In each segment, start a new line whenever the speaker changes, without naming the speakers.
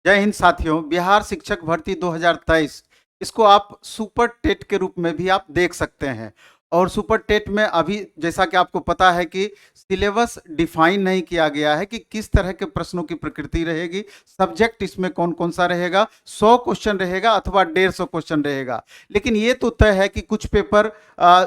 जय हिंद साथियों। बिहार शिक्षक भर्ती 2023 इसको आप सुपर टेट के रूप में भी आप देख सकते हैं। और सुपर टेट में अभी जैसा कि आपको पता है कि सिलेबस डिफाइन नहीं किया गया है कि किस तरह के प्रश्नों की प्रकृति रहेगी, सब्जेक्ट इसमें कौन कौन सा रहेगा, 100 क्वेश्चन रहेगा अथवा 150 क्वेश्चन रहेगा। लेकिन ये तो तय है कि कुछ पेपर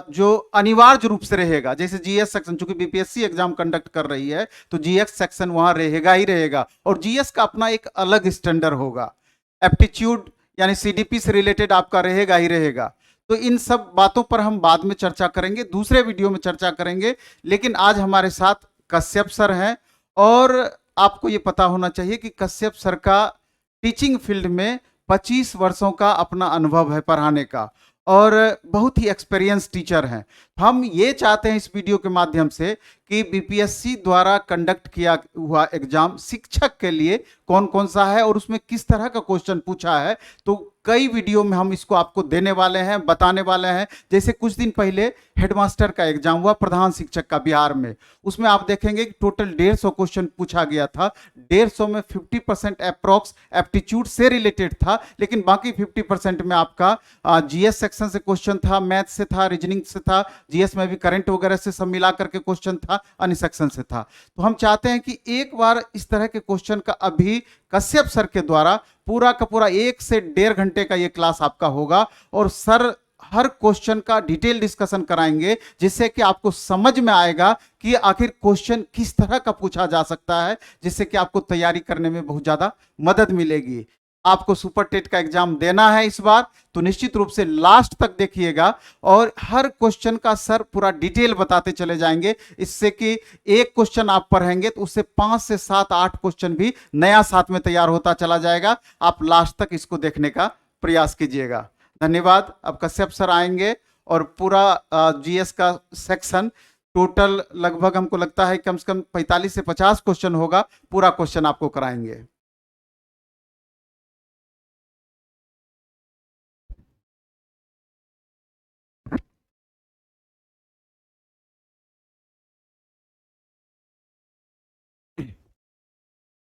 जो अनिवार्य रूप से रहेगा, जैसे जीएस सेक्शन, चूंकि बीपीएससी एग्जाम कंडक्ट कर रही है तो जीएस सेक्शन वहां रहेगा ही रहेगा, और जीएस का अपना एक अलग स्टैंडर्ड होगा। एप्टीट्यूड यानी सीडीपी से रिलेटेड आपका रहेगा ही रहेगा। तो इन सब बातों पर हम बाद में चर्चा करेंगे, दूसरे वीडियो में चर्चा करेंगे। लेकिन आज हमारे साथ कश्यप सर हैं, और आपको ये पता होना चाहिए कि कश्यप सर का टीचिंग फील्ड में 25 वर्षों का अपना अनुभव है पढ़ाने का, और बहुत ही एक्सपीरियंस टीचर हैं। हम ये चाहते हैं इस वीडियो के माध्यम से कि बीपीएससी द्वारा कंडक्ट किया हुआ एग्जाम शिक्षक के लिए कौन कौन सा है और उसमें किस तरह का क्वेश्चन पूछा है। तो कई वीडियो में हम इसको आपको देने वाले हैं, बताने वाले हैं। जैसे कुछ दिन पहले हेडमास्टर का एग्जाम हुआ, प्रधान शिक्षक का, बिहार में। उसमें आप देखेंगे कि टोटल 150 क्वेश्चन पूछा गया था। 150 में 50% अप्रोक्स एप्टीट्यूड से रिलेटेड था, लेकिन बाकी 50% में आपका जीएस सेक्शन से क्वेश्चन था, मैथ से था, रीजनिंग से था, जीएस में भी करंट वगैरह से सब मिला करके क्वेश्चन था, अन्य सेक्शन से था। तो हम चाहते हैं कि एक बार इस तरह के क्वेश्चन का अभी कश्यप सर के द्वारा पूरा का पूरा 1 से 1.5 घंटे का ये क्लास आपका होगा, और सर हर क्वेश्चन का डिटेल डिस्कशन कराएंगे, जिससे कि आपको समझ में आएगा कि आखिर क्वेश्चन किस तरह का पूछा जा सकता है, जिससे कि आपको तैयारी करने में बहुत ज्यादा मदद मिलेगी। आपको सुपर टेट का एग्जाम देना है इस बार, तो निश्चित रूप से लास्ट तक देखिएगा, और हर क्वेश्चन का सर पूरा डिटेल बताते चले जाएंगे, इससे कि एक क्वेश्चन आप पढ़ेंगे तो उससे 5 से 7 8 क्वेश्चन भी नया साथ में तैयार होता चला जाएगा। आप लास्ट तक इसको देखने का प्रयास कीजिएगा। धन्यवाद। अब कश्यप सर आएंगे और पूरा जीएस का सेक्शन टोटल लगभग हमको लगता है कम से कम 45 से 50 क्वेश्चन होगा, पूरा क्वेश्चन आपको कराएंगे।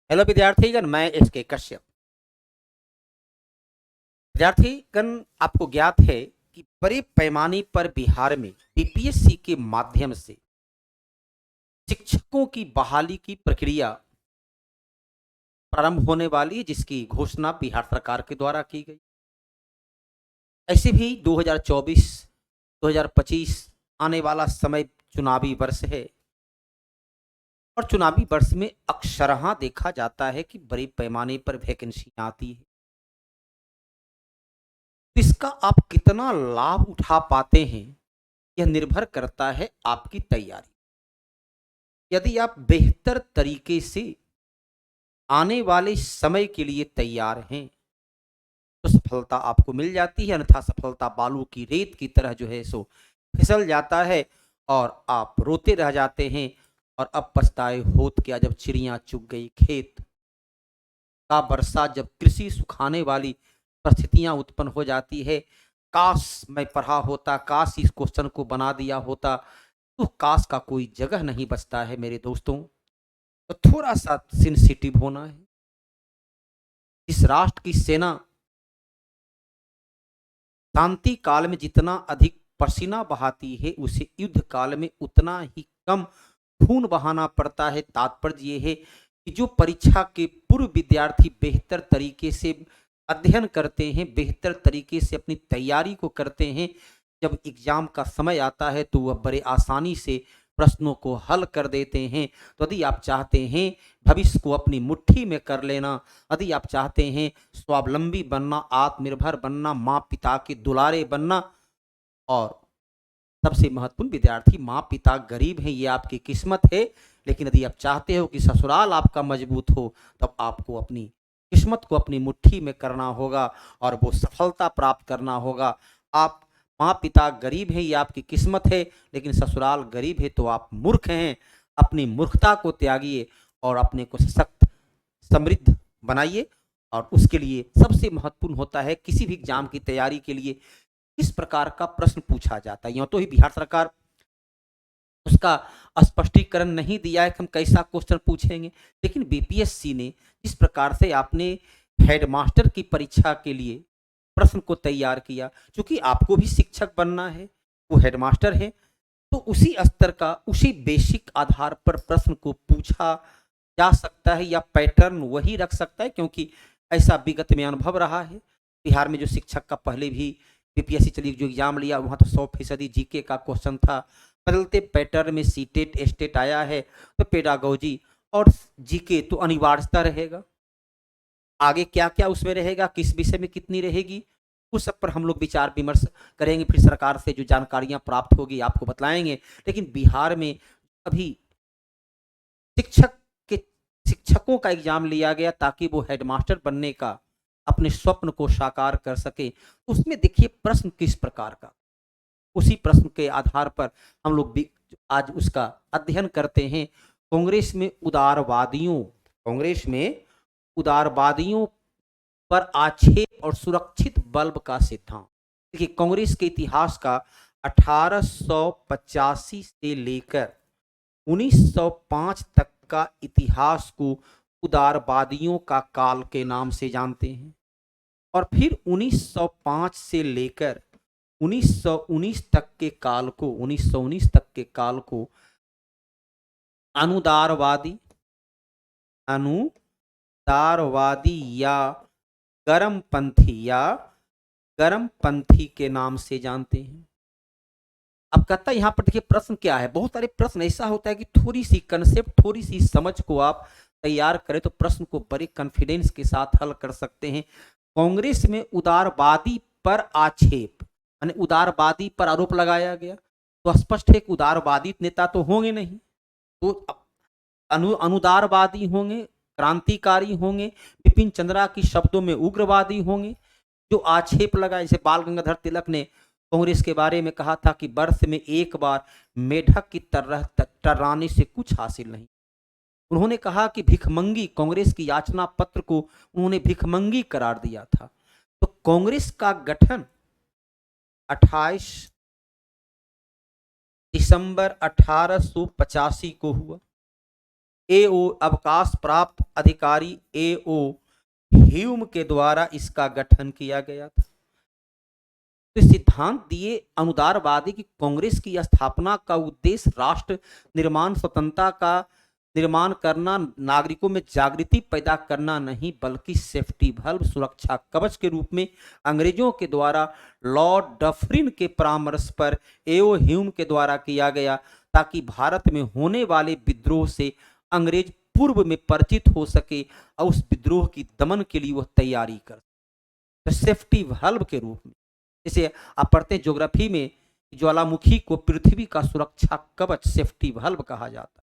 हेलो विद्यार्थीगण, मैं एस के कश्यप। विद्यार्थीगण, आपको ज्ञात है कि बड़े पैमाने पर बिहार में बीपीएससी के माध्यम से शिक्षकों की बहाली की प्रक्रिया प्रारंभ होने वाली है, जिसकी घोषणा बिहार सरकार के द्वारा की गई। ऐसे भी 2024-2025 आने वाला समय चुनावी वर्ष है, और चुनावी वर्ष में अक्सरहां देखा जाता है कि बड़े पैमाने पर वैकेंसी आती है। इसका आप कितना लाभ उठा पाते हैं, यह निर्भर करता है आपकी तैयारी। यदि आप बेहतर तरीके से आने वाले समय के लिए तैयार हैं तो सफलता आपको मिल जाती है, अन्यथा सफलता बालू की रेत की तरह जो है सो फिसल जाता है, और आप रोते रह जाते हैं। और अब पछताए होत क्या, जब चिड़ियां चुग गई खेत का वर्षा, जब कृषि सुखाने वाली परिस्थितियां उत्पन्न हो जाती है। काश मैं पढ़ा होता, काश इस क्वेश्चन को बना दिया होता, तो काश का कोई जगह नहीं बचता है मेरे दोस्तों। तो थोड़ा सा सेंसिटिव होना है। इस राष्ट्र की सेना शांति काल में जितना अधिक पसीना बहाती है, उसे युद्ध काल में उतना ही कम खून बहाना पड़ता है। तात्पर्य यह है कि जो परीक्षा के पूर्व विद्यार्थी बेहतर तरीके से अध्ययन करते हैं, बेहतर तरीके से अपनी तैयारी को करते हैं, जब एग्जाम का समय आता है तो वह बड़े आसानी से प्रश्नों को हल कर देते हैं। तो यदि आप चाहते हैं भविष्य को अपनी मुट्ठी में कर लेना, यदि आप चाहते हैं स्वावलंबी बनना, आत्मनिर्भर बनना, माँ पिता के दुलारे बनना, और सबसे महत्वपूर्ण विद्यार्थी माँ पिता गरीब हैं, ये आपकी किस्मत है। लेकिन यदि आप चाहते हो कि ससुराल आपका मजबूत हो, तब आपको अपनी किस्मत को अपनी मुट्ठी में करना होगा और वो सफलता प्राप्त करना होगा। आप माँ पिता गरीब हैं, ये आपकी किस्मत है, लेकिन ससुराल गरीब है तो आप मूर्ख हैं। अपनी मूर्खता को त्यागिए और अपने को सशक्त समृद्ध बनाइए। और उसके लिए सबसे महत्वपूर्ण होता है किसी भी एग्जाम की तैयारी के लिए किस प्रकार का प्रश्न पूछा जाता है। यूं तो ही बिहार सरकार उसका स्पष्टीकरण नहीं दिया है कि हम कैसा क्वेश्चन पूछेंगे, लेकिन बीपीएससी ने जिस प्रकार से आपने हेडमास्टर की परीक्षा के लिए प्रश्न को तैयार किया। क्योंकि आपको भी शिक्षक बनना है, वो हेडमास्टर है, तो उसी स्तर का, उसी बेसिक आधार पर प्रश्न को पूछा जा सकता है या पैटर्न वही रख सकता है, क्योंकि ऐसा विगत में अनुभव रहा है। बिहार में जो शिक्षक का पहले भी बीपीएससी चली जो एग्जाम लिया, वहाँ तो 100% जीके का क्वेश्चन था। बदलते पैटर्न में सीटेट एस्टेट आया है, तो पेडागोजी और जीके तो अनिवार्यता रहेगा। आगे क्या क्या उसमें रहेगा, किस विषय में कितनी रहेगी, उस सब पर हम लोग विचार विमर्श करेंगे। फिर सरकार से जो जानकारियां प्राप्त होगी आपको बतलाएंगे। लेकिन बिहार में अभी शिक्षक के शिक्षकों का एग्जाम लिया गया ताकि वो हेडमास्टर बनने का अपने स्वप्न को साकार कर सके। उसमें देखिए प्रश्न किस प्रकार का, उसी प्रश्न के आधार पर हम लोग आज उसका अध्ययन करते हैं। कांग्रेस में उदारवादियों पर आक्षेप और सुरक्षित बल्ब का सिद्धांत। देखिए कांग्रेस के इतिहास का 1885 से लेकर 1905 तक का इतिहास को उदारवादियों का काल के नाम से जानते हैं। और फिर 1905 से लेकर 1919 तक के काल को, 1919 तक के काल को अनुदारवादी या गर्मपंथी के नाम से जानते हैं। अब कहता है यहाँ पर देखिए प्रश्न क्या है। बहुत सारे प्रश्न ऐसा होता है कि थोड़ी सी कंसेप्ट, थोड़ी सी समझ को आप तैयार करें तो प्रश्न को बड़े कॉन्फिडेंस के साथ हल कर सकते हैं। कांग्रेस में उदारवादी पर आक्षेप, यानी उदारवादी पर आरोप लगाया गया, तो स्पष्ट है कि उदारवादी नेता तो होंगे नहीं, तो अनुदारवादी होंगे, क्रांतिकारी होंगे, बिपिन चंद्रा की शब्दों में उग्रवादी होंगे। जो आक्षेप लगाए, जैसे बाल गंगाधर तिलक ने कांग्रेस के बारे में कहा था कि वर्ष में एक बार मेढक की तरह टर्राने से कुछ हासिल नहीं। उन्होंने कहा कि भिखमंगी, कांग्रेस की याचना पत्र को उन्होंने भिखमंगी करार दिया था। तो कांग्रेस का गठन 28 दिसंबर 1885 को हुआ। एओ अवकाश प्राप्त अधिकारी एओ ह्यूम के द्वारा इसका गठन किया गया था। तो सिद्धांत दिए अनुदारवादी की कांग्रेस की स्थापना का उद्देश्य राष्ट्र निर्माण, स्वतंत्रता का निर्माण करना, नागरिकों में जागृति पैदा करना नहीं, बल्कि सेफ्टी बल्ब, सुरक्षा कवच के रूप में अंग्रेजों के द्वारा लॉर्ड डफरिन के परामर्श पर एओ ह्यूम के द्वारा किया गया, ताकि भारत में होने वाले विद्रोह से अंग्रेज पूर्व में परिचित हो सके और उस विद्रोह की दमन के लिए वह तैयारी कर। तो सेफ्टी बल्ब के रूप में, जैसे आप पढ़ते हैं ज्योग्राफी में, ज्वालामुखी को पृथ्वी का सुरक्षा कवच सेफ्टी बल्ब कहा जाता है।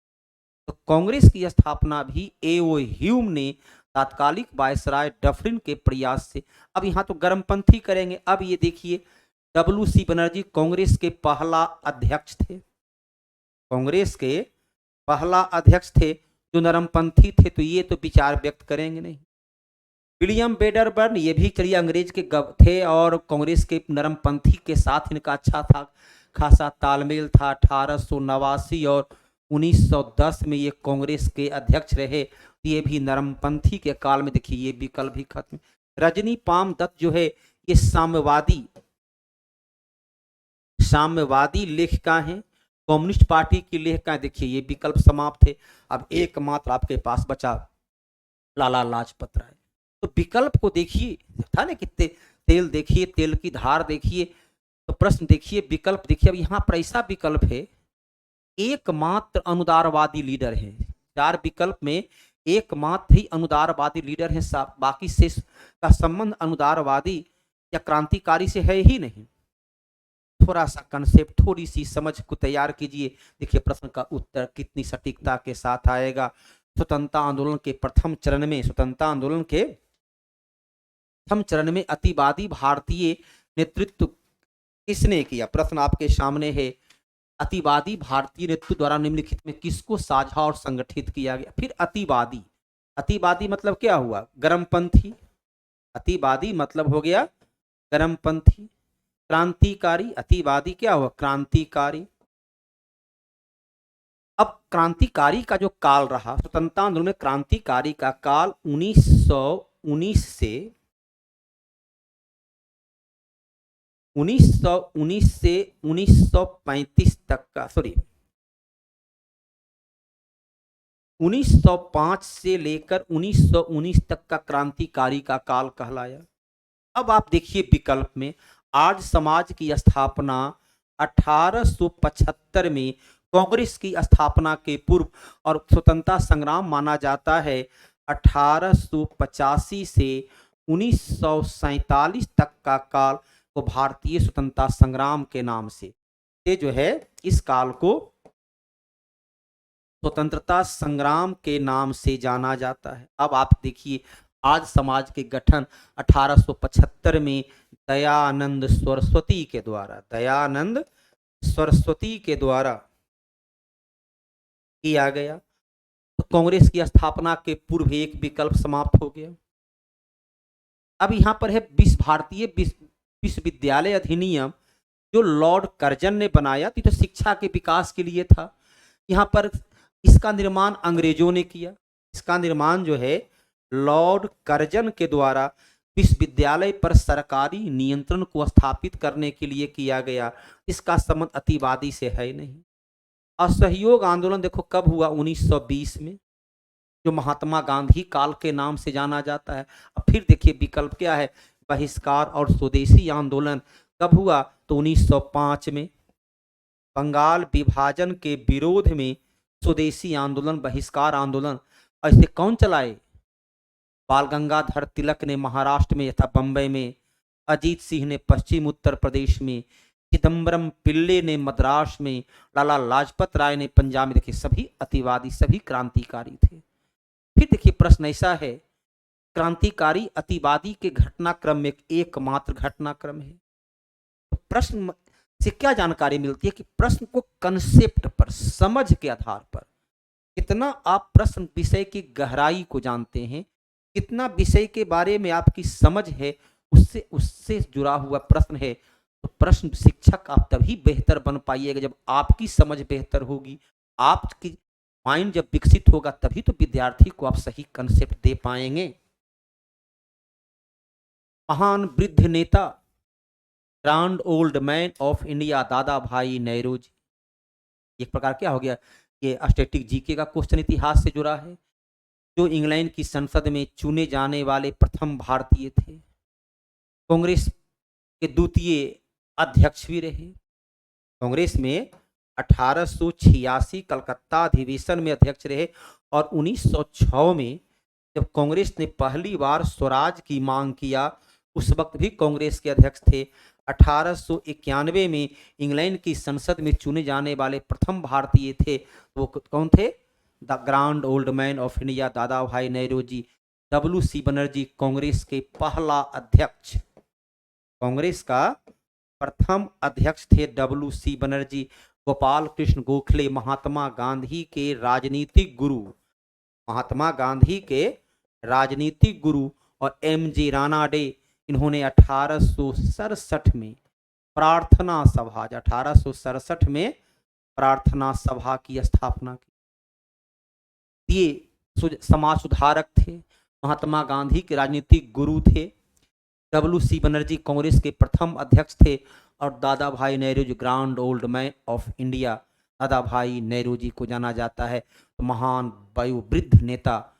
तो कांग्रेस की स्थापना भी एओ ह्यूम ने तात्कालिक वायसराय डफरिन के प्रयास से। अब यहाँ तो गर्मपंथी करेंगे। अब ये देखिए डब्ल्यू.सी. बनर्जी कांग्रेस के पहला अध्यक्ष थे, कांग्रेस के पहला अध्यक्ष थे जो नरमपंथी थे, तो ये तो विचार व्यक्त करेंगे नहीं। विलियम वेडरबर्न, ये भी चलिए अंग्रेज के थे और कांग्रेस के नरमपंथी के साथ इनका अच्छा था खासा तालमेल था। 1889 और 1910 में ये कांग्रेस के अध्यक्ष रहे। ये भी नरमपंथी के काल में देखिए ये विकल्प भी खत्म। रजनी पाम दत्त जो है ये साम्यवादी लेखिका हैं, कम्युनिस्ट पार्टी की लेखिका। देखिए ये विकल्प समाप्त थे। अब एकमात्र आपके पास बचा लाला लाजपत राय। तो विकल्प को देखिए, था ना कि तेल देखिए, तेल की धार देखिए, तो प्रश्न देखिए, विकल्प देखिए। अब यहाँ पर ऐसा विकल्प है, एकमात्र अनुदारवादी लीडर है। 4 विकल्प में एकमात्र ही अनुदारवादी लीडर है, बाकी से का संबंध अनुदारवादी या क्रांतिकारी से है ही नहीं। थोड़ा सा कंसेप्ट, थोड़ी सी समझ को तैयार कीजिए। देखिए प्रश्न का उत्तर कितनी सटीकता के साथ आएगा। स्वतंत्रता आंदोलन के प्रथम चरण में अतिवादी भारतीय नेतृत्व किसने किया? प्रश्न आपके सामने है। अतिवादी भारतीय नेतृत्व द्वारा निम्नलिखित में किसको साझा और संगठित किया गया? फिर अतिवादी मतलब क्या हुआ? गर्मपंथी। अतिवादी मतलब हो गया गर्मपंथी। क्रांतिकारी, अतिवादी क्या हुआ? क्रांतिकारी। अब क्रांतिकारी का जो काल रहा, स्वतंत्रता आंदोलन में क्रांतिकारी का काल 1919 से 1935 तक का, सॉरी, 1905 से लेकर 1919 तक का क्रांतिकारी का काल कहलाया। अब आप देखिए विकल्प में, आर्य समाज की स्थापना 1875 में कांग्रेस की स्थापना के पूर्व और स्वतंत्रता संग्राम माना जाता है 1885 से 1947 तक का काल को भारतीय स्वतंत्रता संग्राम के नाम से, ये जो है इस काल को स्वतंत्रता संग्राम के नाम से जाना जाता है। अब आप देखिए आज समाज के गठन 1875 में दयानंद सरस्वती के द्वारा किया गया। तो कांग्रेस की स्थापना के पूर्व एक विकल्प समाप्त हो गया। अब यहां पर है भारतीय विश्वविद्यालय अधिनियम, जो लॉर्ड कर्जन ने बनाया थी, तो शिक्षा के विकास के लिए था। यहाँ पर इसका निर्माण अंग्रेजों ने किया। इसका निर्माण जो है लॉर्ड कर्जन के द्वारा विश्वविद्यालय पर सरकारी नियंत्रण को स्थापित करने के लिए किया गया। इसका संबंध अतिवादी से है नहीं। असहयोग आंदोलन देखो कब हुआ, 1920 में, जो महात्मा गांधी काल के नाम से जाना जाता है। अब फिर देखिए विकल्प क्या है, बहिष्कार और स्वदेशी आंदोलन कब हुआ, तो 1905 में। बंगाल विभाजन के विरोध में स्वदेशी आंदोलन, बहिष्कार आंदोलन ऐसे कौन चलाए, बाल गंगाधर तिलक ने महाराष्ट्र में तथा बंबई में, अजीत सिंह ने पश्चिम उत्तर प्रदेश में, चिदम्बरम पिल्ले ने मद्रास में, लाला लाजपत राय ने पंजाब में। देखिए सभी अतिवादी, सभी क्रांतिकारी थे। फिर देखिए प्रश्न ऐसा है, क्रांतिकारी अतिवादी के घटनाक्रम में एकमात्र घटनाक्रम है। तो प्रश्न से क्या जानकारी मिलती है कि प्रश्न को कंसेप्ट पर, समझ के आधार पर, कितना आप प्रश्न विषय की गहराई को जानते हैं, कितना विषय के बारे में आपकी समझ है, उससे जुड़ा हुआ प्रश्न है। तो प्रश्न शिक्षक आप तभी बेहतर बन पाइएगा जब आपकी समझ बेहतर होगी, आपकी माइंड जब विकसित होगा, तभी तो विद्यार्थी को आप सही कंसेप्ट दे पाएंगे। महान वृद्ध नेता, grand old man of India, Dadabhai Nehru जी। एक प्रकार क्या हो गया, ये स्टैटिक जीके का क्वेश्चन इतिहास से जुड़ा है। जो इंग्लैंड की संसद में चुने जाने वाले प्रथम भारतीय थे, कांग्रेस के द्वितीय अध्यक्ष भी रहे। कांग्रेस में 1886 कलकत्ता अधिवेशन में अध्यक्ष रहे और 1906 में जब कांग्रेस ने पहली बार स्वराज की मांग किया, उस वक्त भी कांग्रेस के अध्यक्ष थे। 1891 में इंग्लैंड की संसद में चुने जाने वाले प्रथम भारतीय थे, वो कौन थे, the grand old man of India, Dadabhai Nehru ji. WC Banerjee Congress के पहला अध्यक्ष, कांग्रेस का प्रथम अध्यक्ष थे WC बनर्जी। गोपाल कृष्ण गोखले महात्मा गांधी के राजनीतिक गुरु, महात्मा गांधी के राजनीतिक गुरु, और MG रानाडे, इन्होंने 1867 में प्रार्थना सभा, 1867 में प्रार्थना सभा की स्थापना की। ये समाज सुधारक थे, महात्मा गांधी के राजनीतिक गुरु थे। WC बनर्जी कांग्रेस के प्रथम अध्यक्ष थे और Dadabhai Nehru ji, grand old man of India, Dadabhai Nehru जी को जाना जाता है महान वयोवृद्ध नेता।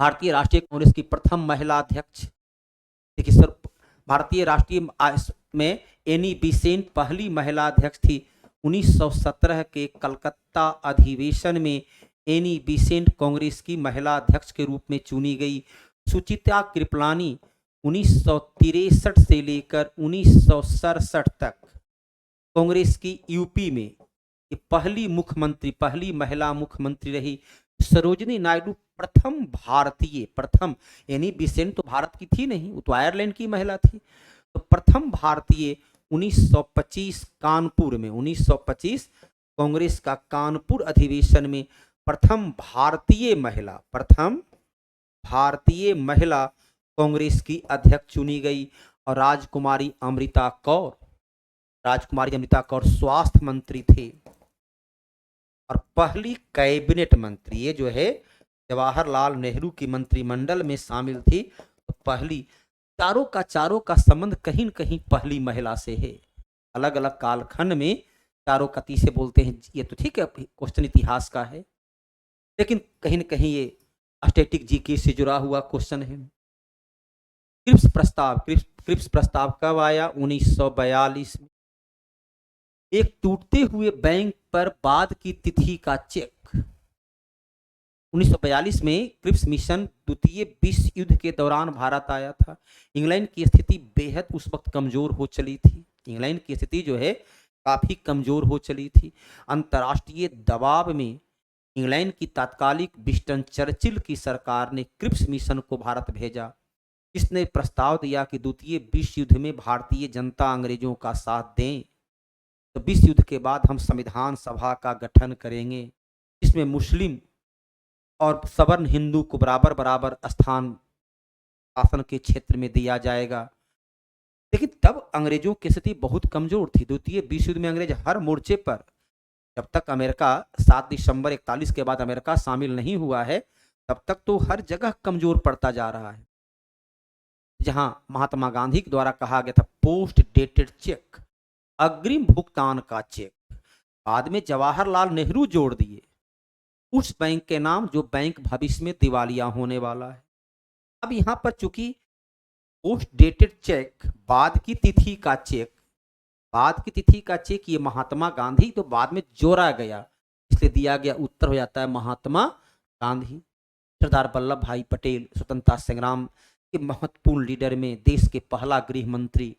भारतीय राष्ट्रीय कांग्रेस की प्रथम महिला अध्यक्ष, देखिए सर, भारतीय राष्ट्रीय में एनी बेसेंट पहली महिला अध्यक्ष थी। 1917 के कलकत्ता अधिवेशन में एनी बेसेंट कांग्रेस की महिला अध्यक्ष के रूप में चुनी गई। सुचित्रा कृपलानी 1963 से लेकर 1967 तक कांग्रेस की यूपी में ये पहली महिला मुख्यमंत्री रही। सरोजिनी नायडू प्रथम भारतीय, प्रथम, एनी बेसेंट तो भारत की थी नहीं, वो तो आयरलैंड की महिला थी। तो प्रथम भारतीय 1925 कानपुर में, 1925 कांग्रेस का कानपुर अधिवेशन में प्रथम भारतीय महिला कांग्रेस की अध्यक्ष चुनी गई। और राजकुमारी अमृता कौर स्वास्थ्य मंत्री थे और पहली कैबिनेट मंत्री, ये जो है जवाहरलाल नेहरू की मंत्रिमंडल में शामिल थी, तो पहली चारों का संबंध कहीं न कहीं पहली महिला से है। अलग अलग कालखंड में चारों कती से बोलते हैं, ये तो ठीक है, क्वेश्चन इतिहास का है, लेकिन कहीं न कहीं ये स्टैटिक जीके से जुड़ा हुआ क्वेश्चन है। क्रिप्स प्रस्ताव कब आया? 1942 में। एक टूटते हुए बैंक पर बाद की तिथि का चेक। 1942 में क्रिप्स मिशन द्वितीय विश्व युद्ध के दौरान भारत आया था। इंग्लैंड की स्थिति बेहद उस वक्त कमजोर हो चली थी। इंग्लैंड की स्थिति जो है काफी कमजोर हो चली थी। अंतर्राष्ट्रीय दबाव में इंग्लैंड की तात्कालिक विंस्टन चर्चिल की सरकार ने क्रिप्स मिशन को भारत भेजा। इसने प्रस्ताव दिया कि द्वितीय विश्व युद्ध में भारतीय जनता अंग्रेजों का साथ दें, तो विश्व युद्ध के बाद हम संविधान सभा का गठन करेंगे, इसमें मुस्लिम और सवर्ण हिंदू को बराबर बराबर स्थान शासन के क्षेत्र में दिया जाएगा। लेकिन तब अंग्रेजों की स्थिति बहुत कमजोर थी। द्वितीय विश्व युद्ध में अंग्रेज हर मोर्चे पर, जब तक अमेरिका 7 दिसंबर 41 के बाद अमेरिका शामिल नहीं हुआ है, तब तक तो हर जगह कमजोर पड़ता जा रहा है। जहां महात्मा गांधी के द्वारा कहा गया था पोस्ट डेटेड चेक, अग्रिम भुगतान का चेक, बाद में जवाहरलाल नेहरू जोड़ दिए उस बैंक के नाम जो बैंक भविष्य में दिवालिया होने वाला है। अब यहां पर चूंकि पोस्ट डेटेड चेक, बाद की तिथि का चेक, बाद की तिथि का चेक, ये महात्मा गांधी तो बाद में जोड़ा गया, इसलिए दिया गया उत्तर हो जाता है महात्मा गांधी। सरदार वल्लभ भाई पटेल स्वतंत्रता संग्राम के महत्वपूर्ण लीडर में, देश के पहला गृह मंत्री,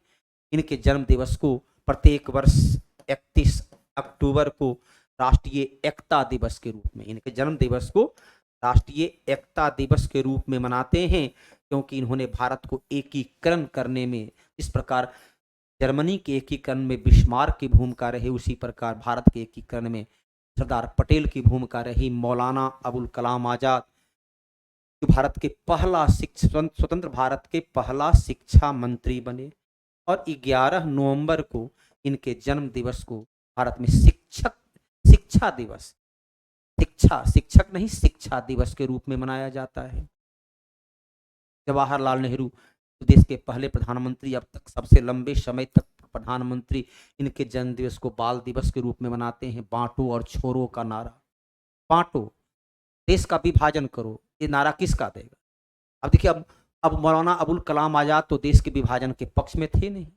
इनके जन्म दिवस को प्रत्येक वर्ष 31 अक्टूबर को राष्ट्रीय एकता दिवस के रूप में, इनके जन्म दिवस को राष्ट्रीय एकता दिवस के रूप में मनाते हैं, क्योंकि इन्होंने भारत को एकीकरण करने में, इस प्रकार जर्मनी के एकीकरण में बिस्मार्क की भूमिका रही, उसी प्रकार भारत के एकीकरण में सरदार पटेल की भूमिका रही। मौलाना अबुल कलाम आजाद जो भारत के पहला स्वतंत्र भारत के पहला शिक्षा मंत्री बने, और 11 नवंबर को इनके जन्म दिवस को भारत में शिक्षा दिवस, शिक्षक नहीं, शिक्षा दिवस के रूप में मनाया जाता है। जवाहरलाल नेहरू देश के पहले प्रधानमंत्री, अब तक सबसे लंबे समय तक प्रधानमंत्री, इनके जन्म दिवस को बाल दिवस के रूप में मनाते हैं। बांटो और छोड़ो का नारा, बांटो, देश का विभाजन करो, ये नारा किसका देगा? अब देखिए, अब मौलाना अबुल कलाम आजाद तो देश के विभाजन के पक्ष में थे नहीं,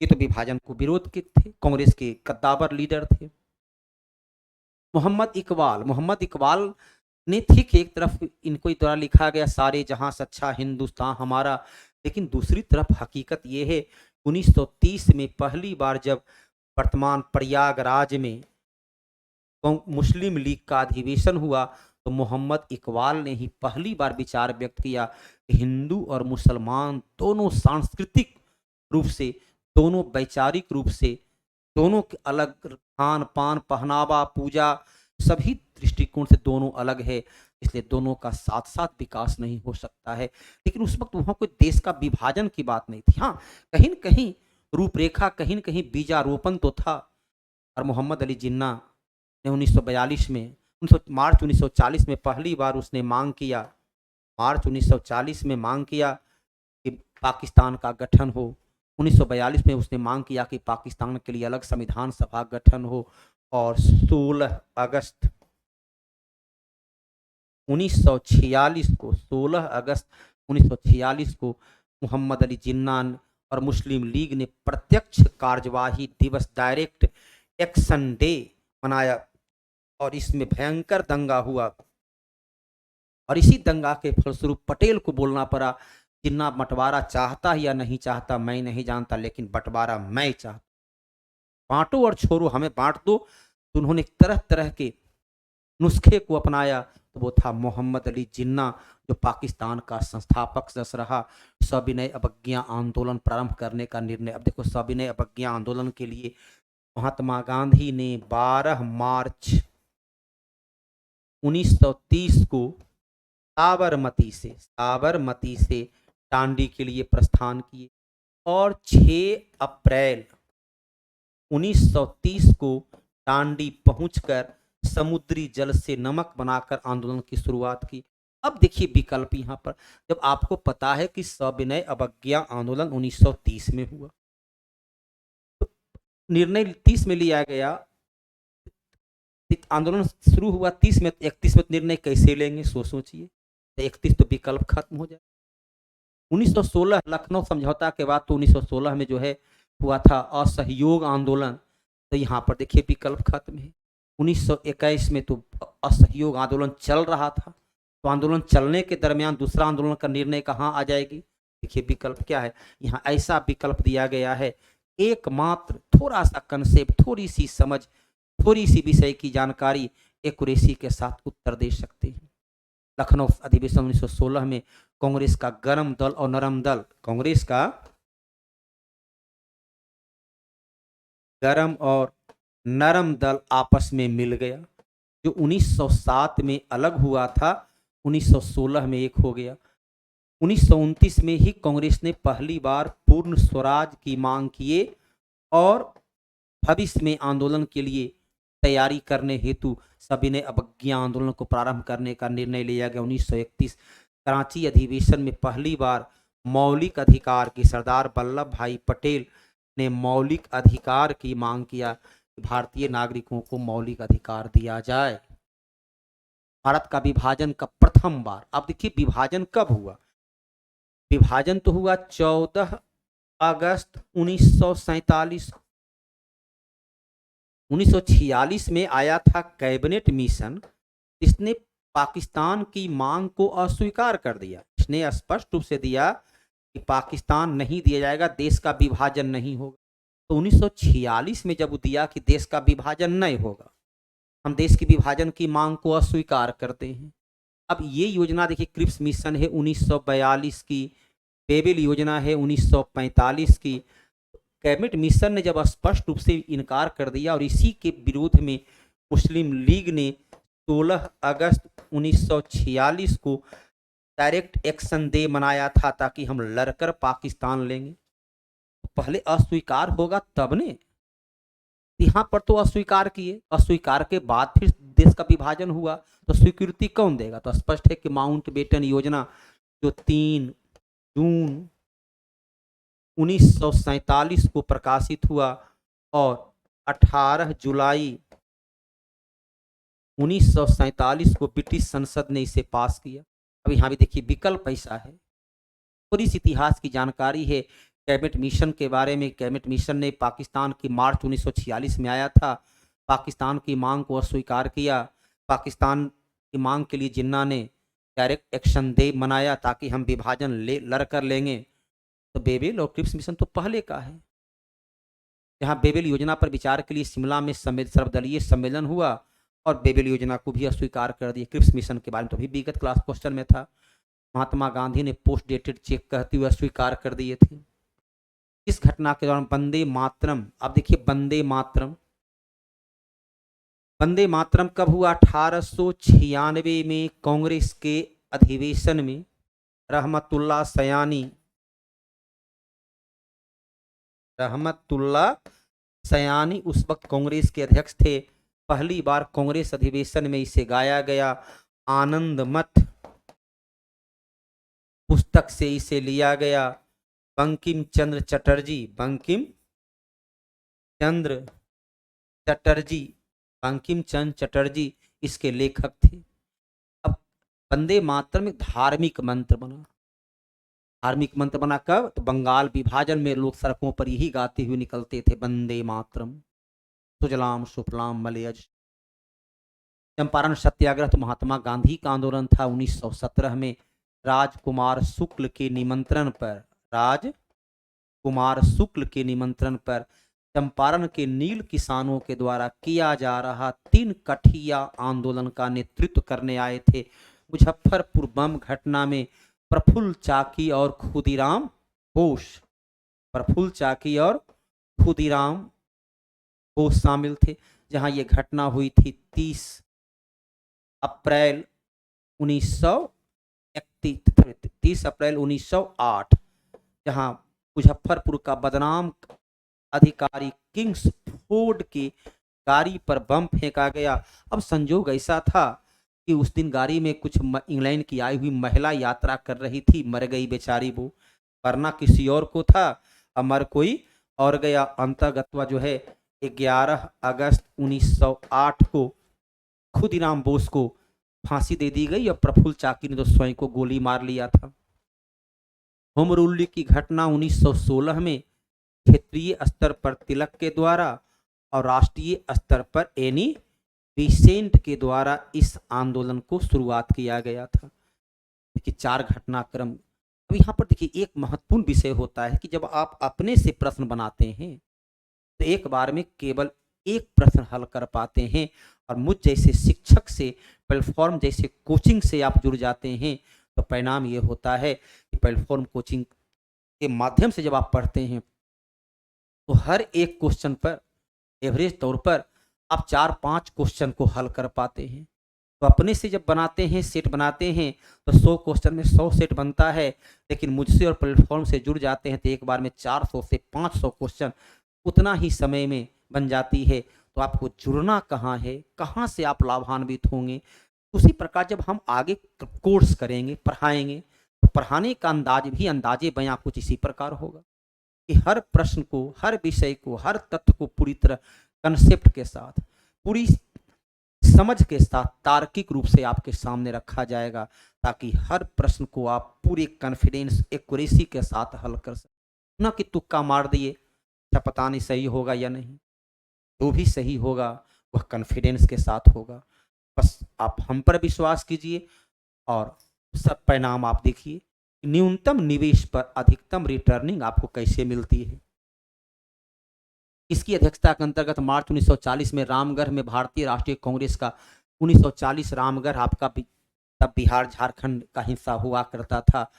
ये तो विभाजन को विरोध के थे, कांग्रेस के कद्दावर लीडर थे। मोहम्मद इकबाल ने, ठीक एक तरफ इनको द्वारा लिखा गया सारे जहां से अच्छा हिंदुस्तान हमारा, लेकिन दूसरी तरफ हकीकत ये है 1930 में पहली बार जब वर्तमान प्रयागराज में मुस्लिम लीग का अधिवेशन हुआ, तो मोहम्मद इकबाल ने ही पहली बार विचार व्यक्त किया कि हिंदू और मुसलमान दोनों सांस्कृतिक रूप से, दोनों वैचारिक रूप से, दोनों के अलग खान पान, पहनावा, पूजा, सभी दृष्टिकोण से दोनों अलग है, इसलिए दोनों का साथ साथ विकास नहीं हो सकता है। लेकिन उस वक्त वहां कोई देश का विभाजन की बात नहीं थी। हाँ, कहीं न कहीं रूपरेखा, कहीं न कहीं बीजारोपण तो था। और मोहम्मद अली जिन्ना ने 1942 में, मार्च 1940 में पहली बार उसने मांग किया, मार्च 1940 में मांग किया कि पाकिस्तान का गठन हो। 1942 में उसने मांग किया कि पाकिस्तान के लिए अलग संविधान सभा गठन हो, और 16 अगस्त 1946 को मोहम्मद अली जिन्ना और मुस्लिम लीग ने प्रत्यक्ष कार्यवाही दिवस, डायरेक्ट एक्शन डे मनाया, और इसमें भयंकर दंगा हुआ। और इसी दंगा के फलस्वरूप पटेल को बोलना पड़ा, जिन्ना बंटवारा चाहता या नहीं चाहता मैं नहीं जानता, लेकिन बंटवारा मैं चाहता, बांटो और छोड़ो, हमें बांट दो। तो उन्होंने तरह तरह के नुस्खे को अपनाया, तो वो था मोहम्मद अली जिन्ना, जो पाकिस्तान का संस्थापक सदस्य रहा। सविनय अवज्ञा आंदोलन प्रारंभ करने का निर्णय, अब देखो, सविनय अवज्ञा आंदोलन के लिए महात्मा गांधी ने 12 मार्च 1930 को साबरमती से दांडी के लिए प्रस्थान किए, और 6 अप्रैल 1930 को दांडी पहुंचकर समुद्री जल से नमक बनाकर आंदोलन की शुरुआत की। अब देखिए विकल्प यहाँ पर, जब आपको पता है कि सविनय अवज्ञा आंदोलन 1930 में हुआ, निर्णय 30 में लिया गया, आंदोलन शुरू हुआ 30 में, 31 में निर्णय कैसे लेंगे सोचिए, तो 31 तो विकल्प खत्म हो जाए। 1916 लखनऊ समझौता के बाद तो 1916 में जो है हुआ था असहयोग आंदोलन, तो यहाँ पर देखिए विकल्प खत्म है। 1921 में तो असहयोग आंदोलन चल रहा था, तो आंदोलन चलने के दरमियान दूसरा आंदोलन का निर्णय कहाँ आ जाएगी, देखिए विकल्प क्या है, यहाँ ऐसा विकल्प दिया गया है। एकमात्र थोड़ा सा कंसेप्ट, थोड़ी सी समझ, थोड़ी सी विषय की जानकारी एक्यूरेसी के साथ उत्तर दे सकते हैं। लखनऊ अधिवेशन 1916 में कांग्रेस का गरम दल और नरम दल, कांग्रेस का गरम और नरम दल आपस में मिल गया। जो 1907 में अलग हुआ था, 1916 में एक हो गया। 1929 में ही कांग्रेस ने पहली बार पूर्ण स्वराज की मांग किए और भविष्य में आंदोलन के लिए तैयारी करने हेतु सविनय अवज्ञा आंदोलन को प्रारंभ करने का निर्णय लिया गया। 1931 कराची अधिवेशन में पहली बार मौलिक अधिकार की, सरदार वल्लभ भाई पटेल ने मौलिक अधिकार की मांग किया कि भारतीय नागरिकों को मौलिक अधिकार दिया जाए। भारत का विभाजन का प्रथम बार, अब देखिए विभाजन कब हुआ, विभाजन तो हुआ 14 अगस्त 1947। 1946 में आया था कैबिनेट मिशन, इसने पाकिस्तान की मांग को अस्वीकार कर दिया। इसने स्पष्ट रूप से दिया कि पाकिस्तान नहीं दिया जाएगा, देश का विभाजन नहीं होगा। तो 1946 में जब दिया कि देश का विभाजन नहीं होगा, हम देश के विभाजन की मांग को अस्वीकार करते हैं। अब ये योजना देखिए, क्रिप्स मिशन है 1942 की, बेबेल योजना है 1945 की। कैबिनेट मिशन ने जब स्पष्ट रूप से इनकार कर दिया और इसी के विरोध में मुस्लिम लीग ने 16 अगस्त 1946 को डायरेक्ट एक्शन डे मनाया था ताकि हम लड़कर पाकिस्तान लेंगे। तो पहले अस्वीकार होगा तब ने, यहाँ पर तो अस्वीकार किए, अस्वीकार के बाद फिर देश का विभाजन हुआ, तो स्वीकृति कौन देगा, तो स्पष्ट है कि माउंटबेटन योजना जो 3 जून 1947 को प्रकाशित हुआ और 18 जुलाई 1947 को ब्रिटिश संसद ने इसे पास किया। अब यहाँ भी देखिए विकल्प ऐसा है, थोड़ी सी इतिहास की जानकारी है कैबिनेट मिशन के बारे में। कैबिनेट मिशन ने पाकिस्तान की मार्च 1946 में आया था, पाकिस्तान की मांग को अस्वीकार किया। पाकिस्तान की मांग के लिए जिन्ना ने डायरेक्ट एक्शन डे मनाया ताकि हम विभाजन लड़कर लेंगे। तो बेबेल और क्रिप्स मिशन तो पहले का है। जहां बेबेल योजना पर विचार के लिए शिमला में सर्वदलीय सम्मेलन हुआ और बेबेल योजना को भी अस्वीकार कर दिया। क्रिप्स मिशन के बारे में तो भी विगत क्लास क्वेश्चन में था, महात्मा गांधी ने पोस्ट डेटेड चेक कहते हुए अस्वीकार कर दिए थे। इस घटना के दौरान वंदे मातरम, अब देखिए वंदे मातरम, वंदे मातरम कब हुआ, 1896 में कांग्रेस के अधिवेशन में रहमतुल्लाह सयानी उस वक्त कांग्रेस के अध्यक्ष थे। पहली बार कांग्रेस अधिवेशन में इसे गाया गया। आनंद मठ पुस्तक से इसे लिया गया। बंकिम चंद्र चटर्जी इसके लेखक थे। अब वंदे मातरम एक धार्मिक मंत्र बना। धार्मिक मंत्र बना कब, तो बंगाल विभाजन में लोग सड़कों पर यही गाते हुए निकलते थे, वंदे मातरम, सुजलाम सुफलाम मलयज। चंपारण सत्याग्रह तो महात्मा गांधी का आंदोलन था 1917 में। राजकुमार शुक्ल के निमंत्रण पर चंपारण के नील किसानों के द्वारा किया जा रहा 3 कठिया आंदोलन का नेतृत्व करने आए थे। मुजफ्फरपुर बम घटना में प्रफुल्ल चाकी और खुदीराम घोष शामिल थे। जहां ये घटना हुई थी 30 अप्रैल 1908, जहां मुजफ्फरपुर का बदनाम अधिकारी किंग्सफोर्ड के गाड़ी पर बम फेंका गया। अब संजोग ऐसा था कि उस दिन गाड़ी में कुछ इंग्लैंड की आई हुई महिला यात्रा कर रही थी, मर गई बेचारी वो, वरना किसी और को था, अमर कोई और गया। अंतर्गतवा जो है 11 अगस्त 1908 को खुदीराम बोस को फांसी दे दी गई और प्रफुल्ल चाकी ने तो स्वयं को गोली मार लिया था। होम रूल की घटना 1916 में क्षेत्रीय स्तर पर तिलक के द्वारा और राष्ट्रीय स्तर पर एनी बेसेंट के द्वारा इस आंदोलन को शुरुआत किया गया था। देखिए 4 घटनाक्रम। अब यहाँ पर देखिए एक महत्वपूर्ण विषय होता है कि जब आप अपने से प्रश्न बनाते हैं तो एक बार में केवल एक प्रश्न हल कर पाते हैं, और मुझ जैसे शिक्षक से, प्लेटफॉर्म जैसे कोचिंग से आप जुड़ जाते हैं तो परिणाम ये होता है कि प्लेटफॉर्म कोचिंग के माध्यम से जब आप पढ़ते हैं तो हर एक क्वेश्चन पर एवरेज तौर पर आप 4-5 क्वेश्चन को हल कर पाते हैं। तो अपने से जब बनाते हैं, सेट बनाते हैं, तो 100 क्वेश्चन में 100 सेट बनता है, लेकिन मुझसे और प्लेटफॉर्म से जुड़ जाते हैं तो एक बार में 400 से 500 क्वेश्चन उतना ही समय में बन जाती है। तो आपको जुड़ना कहाँ है, कहाँ से आप लाभान्वित होंगे। उसी प्रकार जब हम आगे कोर्स करेंगे, पढ़ाएंगे, तो पढ़ाने का अंदाज भी अंदाजे बयां कुछ इसी प्रकार होगा कि हर प्रश्न को, हर विषय को, हर तथ्य को पूरी तरह कंसेप्ट के साथ, पूरी समझ के साथ तार्किक रूप से आपके सामने रखा जाएगा, ताकि हर प्रश्न को आप पूरे कॉन्फिडेंस, एक्यूरेसी के साथ हल कर सकें। न कि तुक्का मार दिए, क्या पता नहीं सही होगा या नहीं। जो भी सही होगा वह कॉन्फिडेंस के साथ होगा। बस आप हम पर विश्वास कीजिए और सब परिणाम आप देखिए। न्यूनतम निवेश पर अधिकतम रिटर्निंग आपको कैसे मिलती है। इसकी अध्यक्षता के अंतर्गत मार्च 1940 में रामगढ़ में भारतीय राष्ट्रीय कांग्रेस का 1940 रामगढ़ आपका तब बिहार झारखंड का हिस्सा हुआ करता था।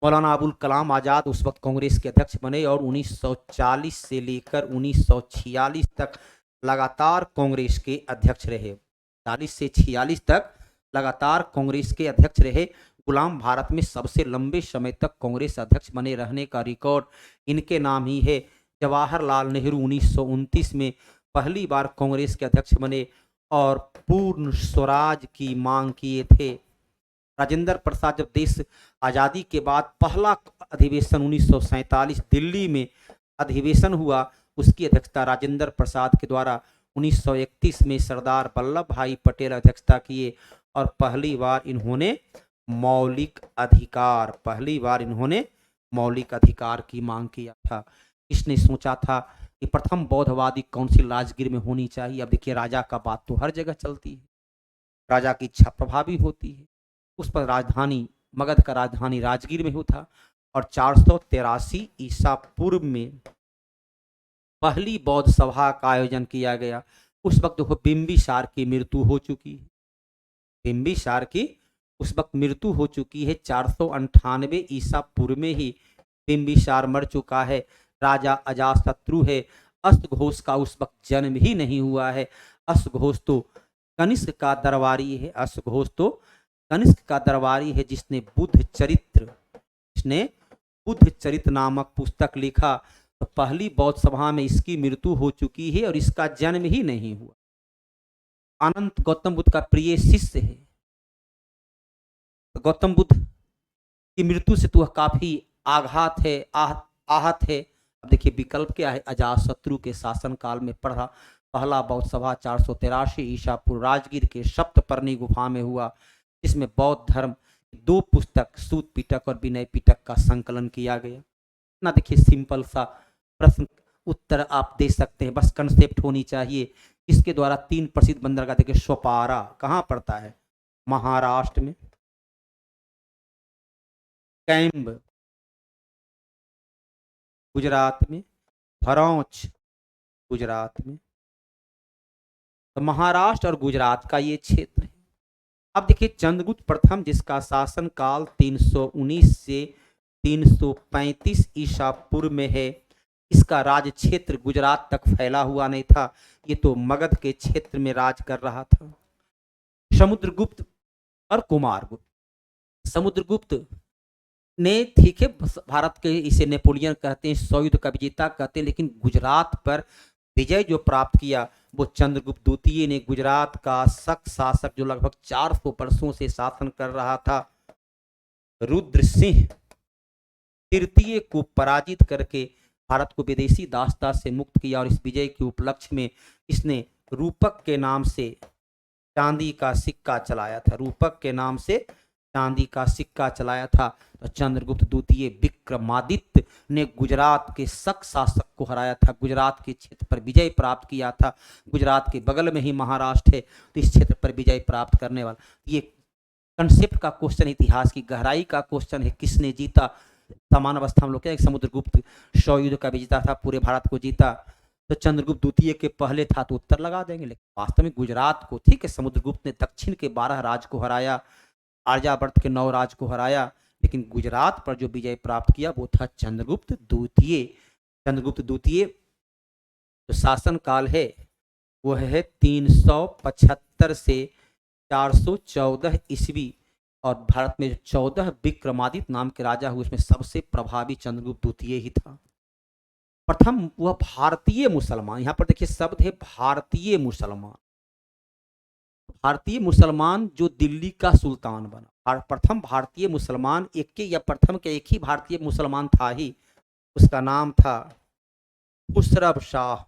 मौलाना अबुल कलाम आज़ाद उस वक्त कांग्रेस के अध्यक्ष बने और 1940 से लेकर 1946 तक लगातार कांग्रेस के अध्यक्ष रहे। 40 से 46 तक लगातार कांग्रेस के अध्यक्ष रहे। गुलाम भारत में सबसे लंबे समय तक कांग्रेस अध्यक्ष बने रहने का रिकॉर्ड इनके नाम ही है। जवाहरलाल नेहरू 1929 में पहली बार कांग्रेस के अध्यक्ष बने और पूर्ण स्वराज की मांग किए थे। राजेंद्र प्रसाद जब देश आज़ादी के बाद पहला अधिवेशन 1947 दिल्ली में अधिवेशन हुआ, उसकी अध्यक्षता राजेंद्र प्रसाद के द्वारा 1931 में सरदार वल्लभ भाई पटेल अध्यक्षता किए और पहली बार इन्होंने मौलिक अधिकार की मांग किया था। इसने सोचा था कि प्रथम बौद्धवादी काउंसिल राजगीर में होनी चाहिए। अब देखिए राजा का बात तो हर जगह चलती है, राजा की इच्छा प्रभावी होती है। उस पर राजधानी, मगध का राजधानी राजगीर में हुआ था और 483 ईसा पूर्व में पहली बौद्ध सभा का आयोजन किया गया। उस वक्त देखो बिंबिसार की मृत्यु हो चुकी है। बिंबिसार की उस वक्त मृत्यु हो चुकी है। 498 ईसा पूर्व में ही बिंबिसार मर चुका है। राजा अजातशत्रु है। अश्वघोष का उस वक्त जन्म ही नहीं हुआ है। अश्वघोष तो कनिष्क का दरबारी है। अश्वघोष तो कनिष्क का दरबारी है जिसने बुद्ध चरित्र नामक पुस्तक लिखा। तो पहली बौद्ध सभा में इसकी मृत्यु हो चुकी है और इसका जन्म ही नहीं हुआ। अनंत गौतम बुद्ध का प्रिय शिष्य है। गौतम बुद्ध की मृत्यु से तो वह काफी आहत है। अब देखिए विकल्प क्या है। अजातशत्रु के शासनकाल में पहला बौद्ध सभा 483 ईसा पूर्व राजगीर के सप्तपर्णी गुफा में हुआ, जिसमें बौद्ध धर्म 2 पुस्तक सूत पिटक और विनय पिटक का संकलन किया गया। ना देखिए सिंपल सा प्रश्न उत्तर आप दे सकते हैं, बस कंसेप्ट होनी चाहिए। इसके द्वारा 3 प्रसिद्ध बंदरगाह देखिए। स्वपारा कहाँ पड़ता है? महाराष्ट्र में। कैम्ब गुजरात में। भरौच गुजरात में। तो महाराष्ट्र और गुजरात का ये क्षेत्र है। अब देखिए चंद्रगुप्त प्रथम जिसका शासनकाल 319 से 335 ईसा पूर्व में है, इसका राज क्षेत्र गुजरात तक फैला हुआ नहीं था। ये तो मगध के क्षेत्र में राज कर रहा था। समुद्रगुप्त और कुमारगुप्त। समुद्रगुप्त ने, ठीक है, भारत के इसे नेपोलियन कहते हैं, 100 युद्ध का विजेता कहते हैं, लेकिन गुजरात पर विजय जो प्राप्त किया वो चंद्रगुप्त द्वितीय ने गुजरात का शक शासक जो लगभग 400 वर्षों से शासन कर रहा था, रुद्र सिंह तृतीय को पराजित करके भारत को विदेशी दासता से मुक्त किया। और इस विजय के उपलक्ष्य में इसने रूपक के नाम से चांदी का सिक्का चलाया था, रूपक के नाम से चांदी का सिक्का चलाया था। तो चंद्रगुप्त द्वितीय विक्रमादित्य ने गुजरात के शक शासक को हराया था, गुजरात के क्षेत्र पर विजय प्राप्त किया था। गुजरात के बगल में ही महाराष्ट्र है, तो इस क्षेत्र पर विजय प्राप्त करने वाला, ये कंसेप्ट का क्वेश्चन, इतिहास की गहराई का क्वेश्चन है। किसने जीता? समान अवस्था हम लोग क्या, समुद्रगुप्त 100 युद्ध का विजेता था, पूरे भारत को जीता। तो चंद्रगुप्त द्वितीय के पहले था तो उत्तर लगा देंगे, लेकिन वास्तव में गुजरात को, ठीक है, समुद्रगुप्त ने दक्षिण के 12 राज्य को हराया, आर्यावर्त के 9 राज्य को हराया, लेकिन गुजरात पर जो विजय प्राप्त किया वो था चंद्रगुप्त द्वितीय। चंद्रगुप्त द्वितीय जो शासन काल है वो है 375 से 414 ईस्वी, और भारत में जो 14 विक्रमादित्य नाम के राजा हुए उसमें सबसे प्रभावी चंद्रगुप्त द्वितीय ही था। प्रथम वह भारतीय मुसलमान, यहां पर देखिए शब्द है भारतीय मुसलमान, भारतीय मुसलमान जो दिल्ली का सुल्तान बना। प्रथम भारतीय मुसलमान एक के, या प्रथम के एक ही भारतीय मुसलमान था ही, उसका नाम था खुसरब शाह,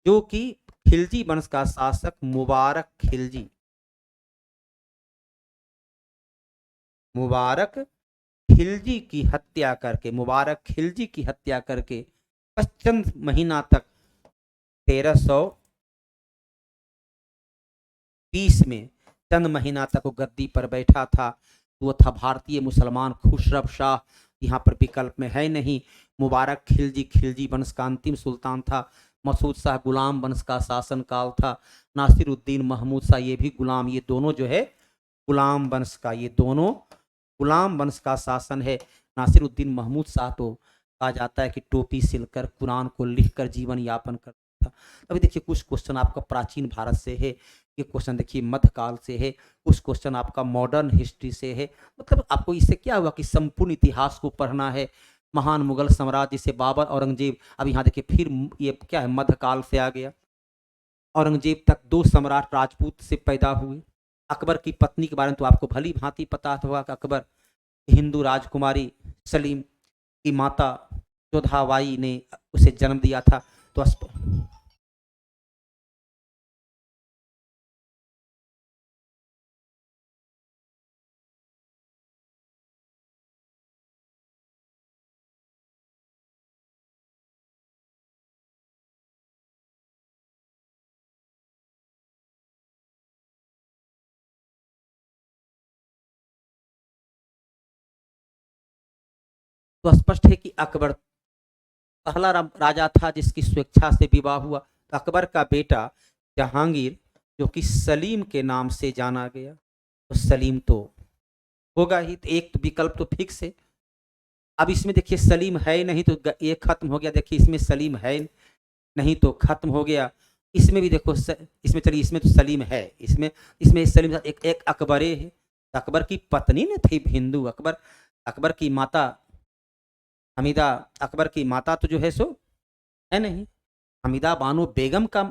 जो कि खिलजी वंश का शासक मुबारक खिलजी, मुबारक खिलजी की हत्या करके, मुबारक खिलजी की हत्या करके चंद महीना तक 1320 में चंद महीना तक वो गद्दी पर बैठा था। वो था भारतीय मुसलमान खुसरब शाह, यहाँ पर विकल्प में है नहीं। मुबारक खिलजी, खिलजी वंश का अंतिम सुल्तान था। मसूद शाह गुलाम वंश का शासन काल था। नासिरुद्दीन महमूद शाह ये भी गुलाम, ये दोनों जो है गुलाम वंश का, ये दोनों गुलाम वंश का शासन है। नासिरुद्दीन महमूद शाह तो कहा जाता है कि टोपी सिलकर कुरान को लिखकर जीवन यापन करता था। अभी देखिए कुछ क्वेश्चन आपका प्राचीन भारत से है, ये क्वेश्चन देखिए मध्यकाल से है, कुछ क्वेश्चन आपका मॉडर्न हिस्ट्री से है। मतलब आपको इससे क्या हुआ कि संपूर्ण इतिहास को पढ़ना है। महान मुगल सम्राट जैसे बाबर, औरंगजेब, अब यहाँ देखिए फिर ये क्या है, मध्यकाल से आ गया। औरंगजेब तक 2 सम्राट राजपूत से पैदा हुए। अकबर की पत्नी के बारे में तो आपको भली भांति पता होगा कि अकबर हिंदू राजकुमारी सलीम की माता जोधाबाई ने उसे जन्म दिया था। तो स्पष्ट है कि अकबर पहला राजा था जिसकी स्वेच्छा से विवाह हुआ। तो अकबर का बेटा जहांगीर जो कि सलीम के नाम से जाना गया, तो सलीम तो होगा ही, तो एक तो विकल्प तो फिक्स है। अब इसमें देखिए सलीम है नहीं तो ये खत्म हो गया, देखिए इसमें सलीम है नहीं तो खत्म हो गया। इसमें भी देखो इसमें चलिए, इसमें तो सलीम है, इसमें सलीम एक अकबरे है। अकबर की पत्नी ने थी हिंदू। अकबर की माता हमीदा, अकबर की माता तो जो है सो है नहीं, हमीदा बानो बेगम का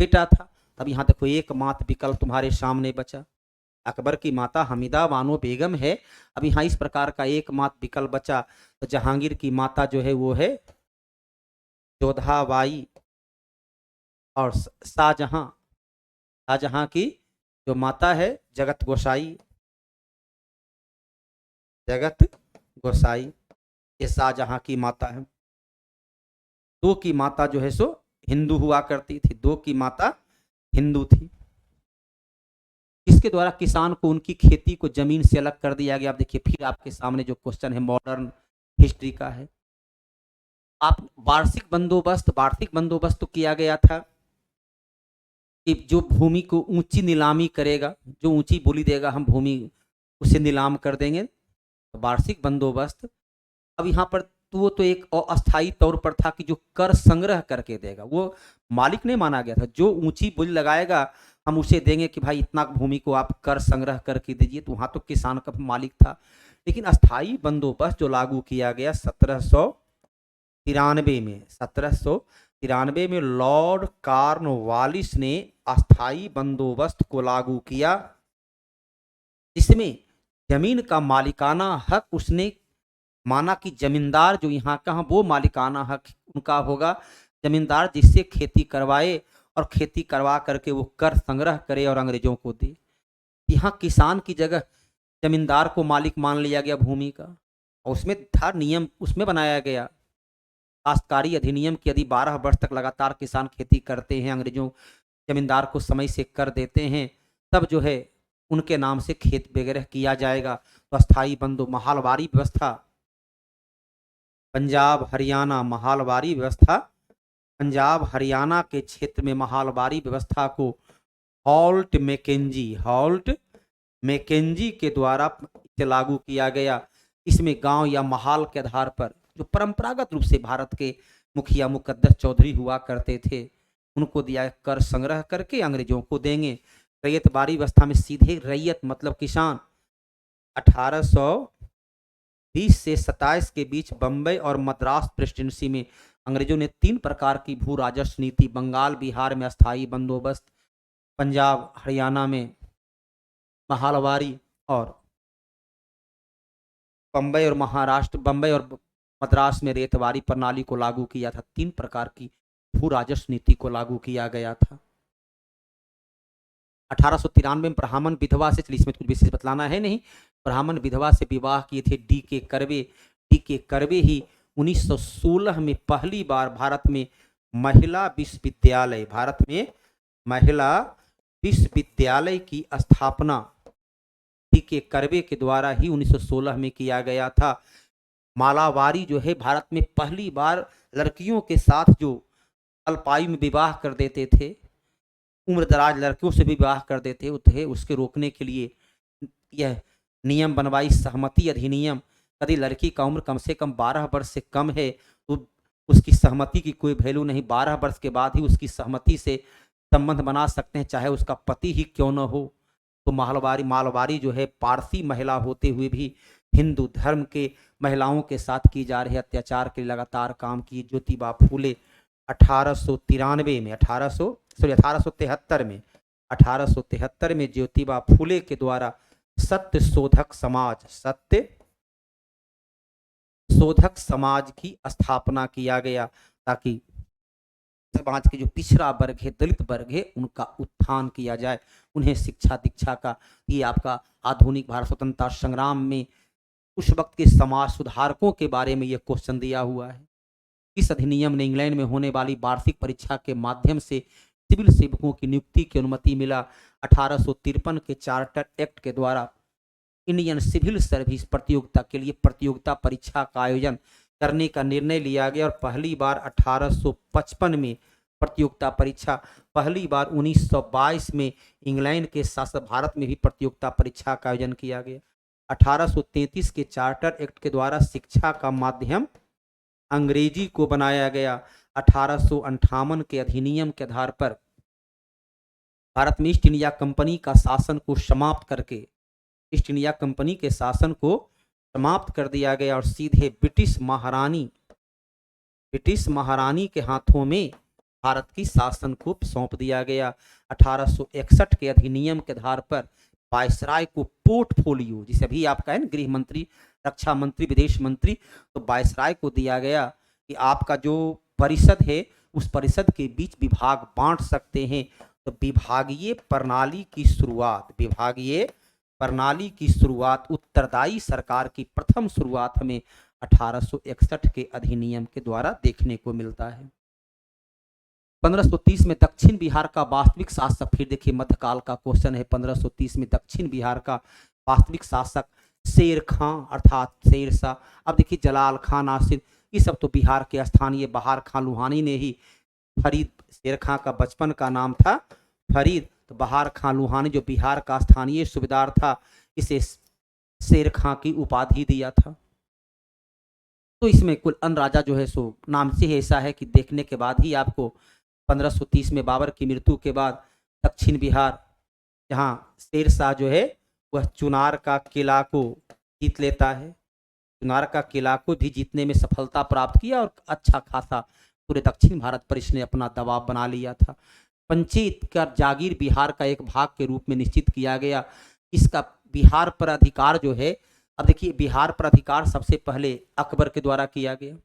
बेटा था। तब यहाँ देखो एकमात्र विकल्प तुम्हारे सामने बचा, अकबर की माता हमीदा बानो बेगम है। अब यहाँ इस प्रकार का एकमात्र विकल्प बचा। तो जहांगीर की माता जो है वो है जोधाबाई, और शाहजहां की जो माता है जगत गोसाई, जगत गोसाई, ये शाहजहां की माता है। 2 की माता जो है सो हिंदू हुआ करती थी, 2 की माता हिंदू थी। इसके द्वारा किसान को उनकी खेती को जमीन से अलग कर दिया गया। आप देखिए फिर आपके सामने जो क्वेश्चन है मॉडर्न हिस्ट्री का है। आप वार्षिक बंदोबस्त तो किया गया था कि जो भूमि को ऊंची नीलामी करेगा, जो ऊंची बोली देगा हम भूमि उसे नीलाम कर देंगे, तो वार्षिक बंदोबस्त। अब यहाँ पर तो वो तो एक अस्थायी तौर पर था कि जो कर संग्रह करके देगा वो मालिक नहीं माना गया था। जो ऊंची बोली लगाएगा हम उसे देंगे कि भाई इतना भूमि को आप कर संग्रह करके दीजिए, तो वहाँ तो किसान का मालिक था। लेकिन अस्थायी बंदोबस्त जो लागू किया गया 1793 में, 1793 1593 में लॉर्ड कॉर्नवालिस ने अस्थाई बंदोबस्त को लागू किया, जिसमें जमीन का मालिकाना हक उसने माना कि जमींदार जो यहाँ का है वो मालिकाना हक उनका होगा। जमींदार जिससे खेती करवाए और खेती करवा करके वो कर संग्रह करे और अंग्रेजों को दे। यहाँ किसान की जगह जमींदार को मालिक मान लिया गया भूमि का, और उसमें था नियम, उसमें बनाया गया काश्तकारी अधिनियम कि यदि 12 वर्ष तक लगातार किसान खेती करते हैं, अंग्रेजों जमींदार को समय से कर देते हैं, तब जो है उनके नाम से खेत वगैरह किया जाएगा। तो अस्थाई बंदो महालवारी व्यवस्था, पंजाब हरियाणा महालवारी व्यवस्था, पंजाब हरियाणा के क्षेत्र में महालवारी व्यवस्था को हॉल्ट मैकेंजी के द्वारा इसे लागू किया गया। इसमें गांव या महाल के आधार पर जो परंपरागत रूप से भारत के मुखिया मुकद्दर चौधरी हुआ करते थे, उनको दिया कर संग्रह करके अंग्रेजों को देंगे। रैयतवारी व्यवस्था में सीधे रैयत मतलब किसान 1820 से 27 के बीच बम्बई और मद्रास प्रेसिडेंसी में अंग्रेजों ने 3 प्रकार की भू राजस्व नीति, बंगाल बिहार में अस्थाई बंदोबस्त, पंजाब हरियाणा में महालवारी और बम्बई और मद्रास में रेतवारी प्रणाली को लागू किया था। 3 प्रकार की भू राजस्व नीति को लागू किया गया था। 1893 में ब्राह्मण विधवा से, चलिए इसमें कुछ विशेष बतलाना है नहीं, ब्राह्मण विधवा से विवाह किए थे डी के कर्वे ही 1916 में पहली बार भारत में महिला विश्वविद्यालय की स्थापना डी के कर्वे के द्वारा ही 1916 में किया गया था। मालावारी जो है भारत में पहली बार लड़कियों के साथ जो अल्पायु में विवाह कर देते थे, उम्रदराज लड़कियों से विवाह कर देते थे, उसके रोकने के लिए यह नियम बनवाई सहमति अधिनियम। यदि लड़की का उम्र कम से कम 12 वर्ष से कम है तो उसकी सहमति की कोई वैल्यू नहीं, 12 वर्ष के बाद ही उसकी सहमति से संबंध बना सकते हैं, चाहे उसका पति ही क्यों न हो। तो मालवारी जो है पारसी महिला होते हुए भी हिंदू धर्म के महिलाओं के साथ की जा रहे अत्याचार के लिए लगातार काम किए। ज्योतिबा फूले 1873 में ज्योतिबा फूले के द्वारा सत्य शोधक समाज की स्थापना किया गया, ताकि समाज के जो पिछड़ा वर्ग है, दलित वर्ग है, उनका उत्थान किया जाए, उन्हें शिक्षा दीक्षा का। ये आपका आधुनिक भारत स्वतंत्रता संग्राम में उस वक्त के समाज सुधारकों के बारे में यह क्वेश्चन दिया हुआ है। इस अधिनियम ने इंग्लैंड में होने वाली वार्षिक परीक्षा के माध्यम से सिविल सेवकों की नियुक्ति की अनुमति मिला। 1853 के चार्टर एक्ट के द्वारा इंडियन सिविल सर्विस प्रतियोगिता के लिए प्रतियोगिता परीक्षा का आयोजन करने का निर्णय लिया गया, और पहली बार 1855 में प्रतियोगिता परीक्षा, पहली बार 1922 में इंग्लैंड के शासक भारत में भी प्रतियोगिता परीक्षा का आयोजन किया गया। 1833 के चार्टर एक्ट के द्वारा शिक्षा का माध्यम अंग्रेजी को बनाया गया। 1858 के अधिनियम के आधार पर भारत में ईस्ट इंडिया कंपनी का शासन को समाप्त करके ईस्ट इंडिया कंपनी के शासन को समाप्त कर दिया गया, और सीधे ब्रिटिश महारानी के हाथों में भारत की शासन को सौंप दिया गया। 1861 के अधिनियम के आधार पर वायसराय को पोर्टफोलियो, जिसे अभी आपका है गृह मंत्री, रक्षा मंत्री, विदेश मंत्री, तो वायसराय को दिया गया कि आपका जो परिषद है उस परिषद के बीच विभाग बांट सकते हैं। तो विभागीय प्रणाली की शुरुआत उत्तरदायी सरकार की प्रथम शुरुआत हमें 1861 के अधिनियम के द्वारा देखने को मिलता है। 1530 में दक्षिण बिहार का वास्तविक शासक, फिर देखिए मध्यकाल का क्वेश्चन है, 1530 में दक्षिण बिहार का वास्तविक शासक शेर खां अर्थात शेरशाह। अब देखिए जलाल खां नासिर, ये सब तो बिहार के स्थानीय बहार खां लुहानी ने ही, फरीद शेर खां का बचपन का नाम था फरीद, तो बहार खां लुहानी जो बिहार का स्थानीय सूबेदार था, इसे शेर खां की उपाधि दिया था। तो इसमें कुल अन्य राजा जो है सो नाम से ही ऐसा है कि देखने के बाद ही आपको 1530 में बाबर की मृत्यु के बाद दक्षिण बिहार, जहाँ शेरशाह जो है वह चुनार का किला को जीत लेता है, चुनार का किला को भी जीतने में सफलता प्राप्त किया और अच्छा खासा पूरे दक्षिण भारत पर इसने अपना दबाव बना लिया था। पंचायत का जागीर बिहार का एक भाग के रूप में निश्चित किया गया। इसका बिहार पर अधिकार जो है, अब देखिए बिहार पर अधिकार सबसे पहले अकबर के द्वारा किया गया।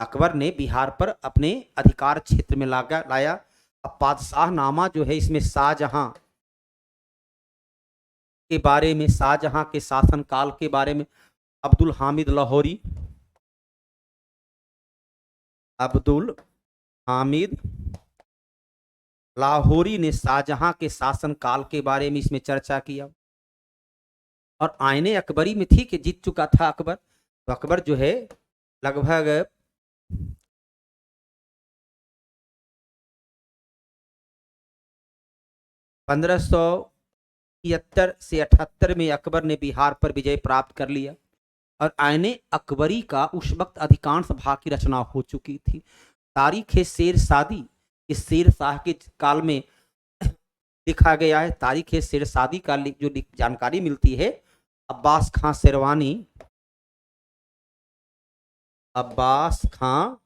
अकबर ने बिहार पर अपने अधिकार क्षेत्र में लाया। अब बादशाहनामा जो है, इसमें शाहजहां के बारे में, शाहजहां के शासनकाल के बारे में अब्दुल हामिद लाहौरी, अब्दुल हामिद लाहौरी ने शाहजहां के शासनकाल के बारे में इसमें चर्चा किया। और आईने अकबरी में थी कि जीत चुका था अकबर, तो अकबर जो है लगभग 1573 से 78 में अकबर ने बिहार पर विजय प्राप्त कर लिया। और आईने अकबरी का उस वक्त अधिकांश भाग की रचना हो चुकी थी। तारीख शेर शादी, इस शेर शाह के काल में लिखा गया है। तारीख शेर शादी का जो जानकारी मिलती है, अब्बास खां शेरवानी, अब्बास खां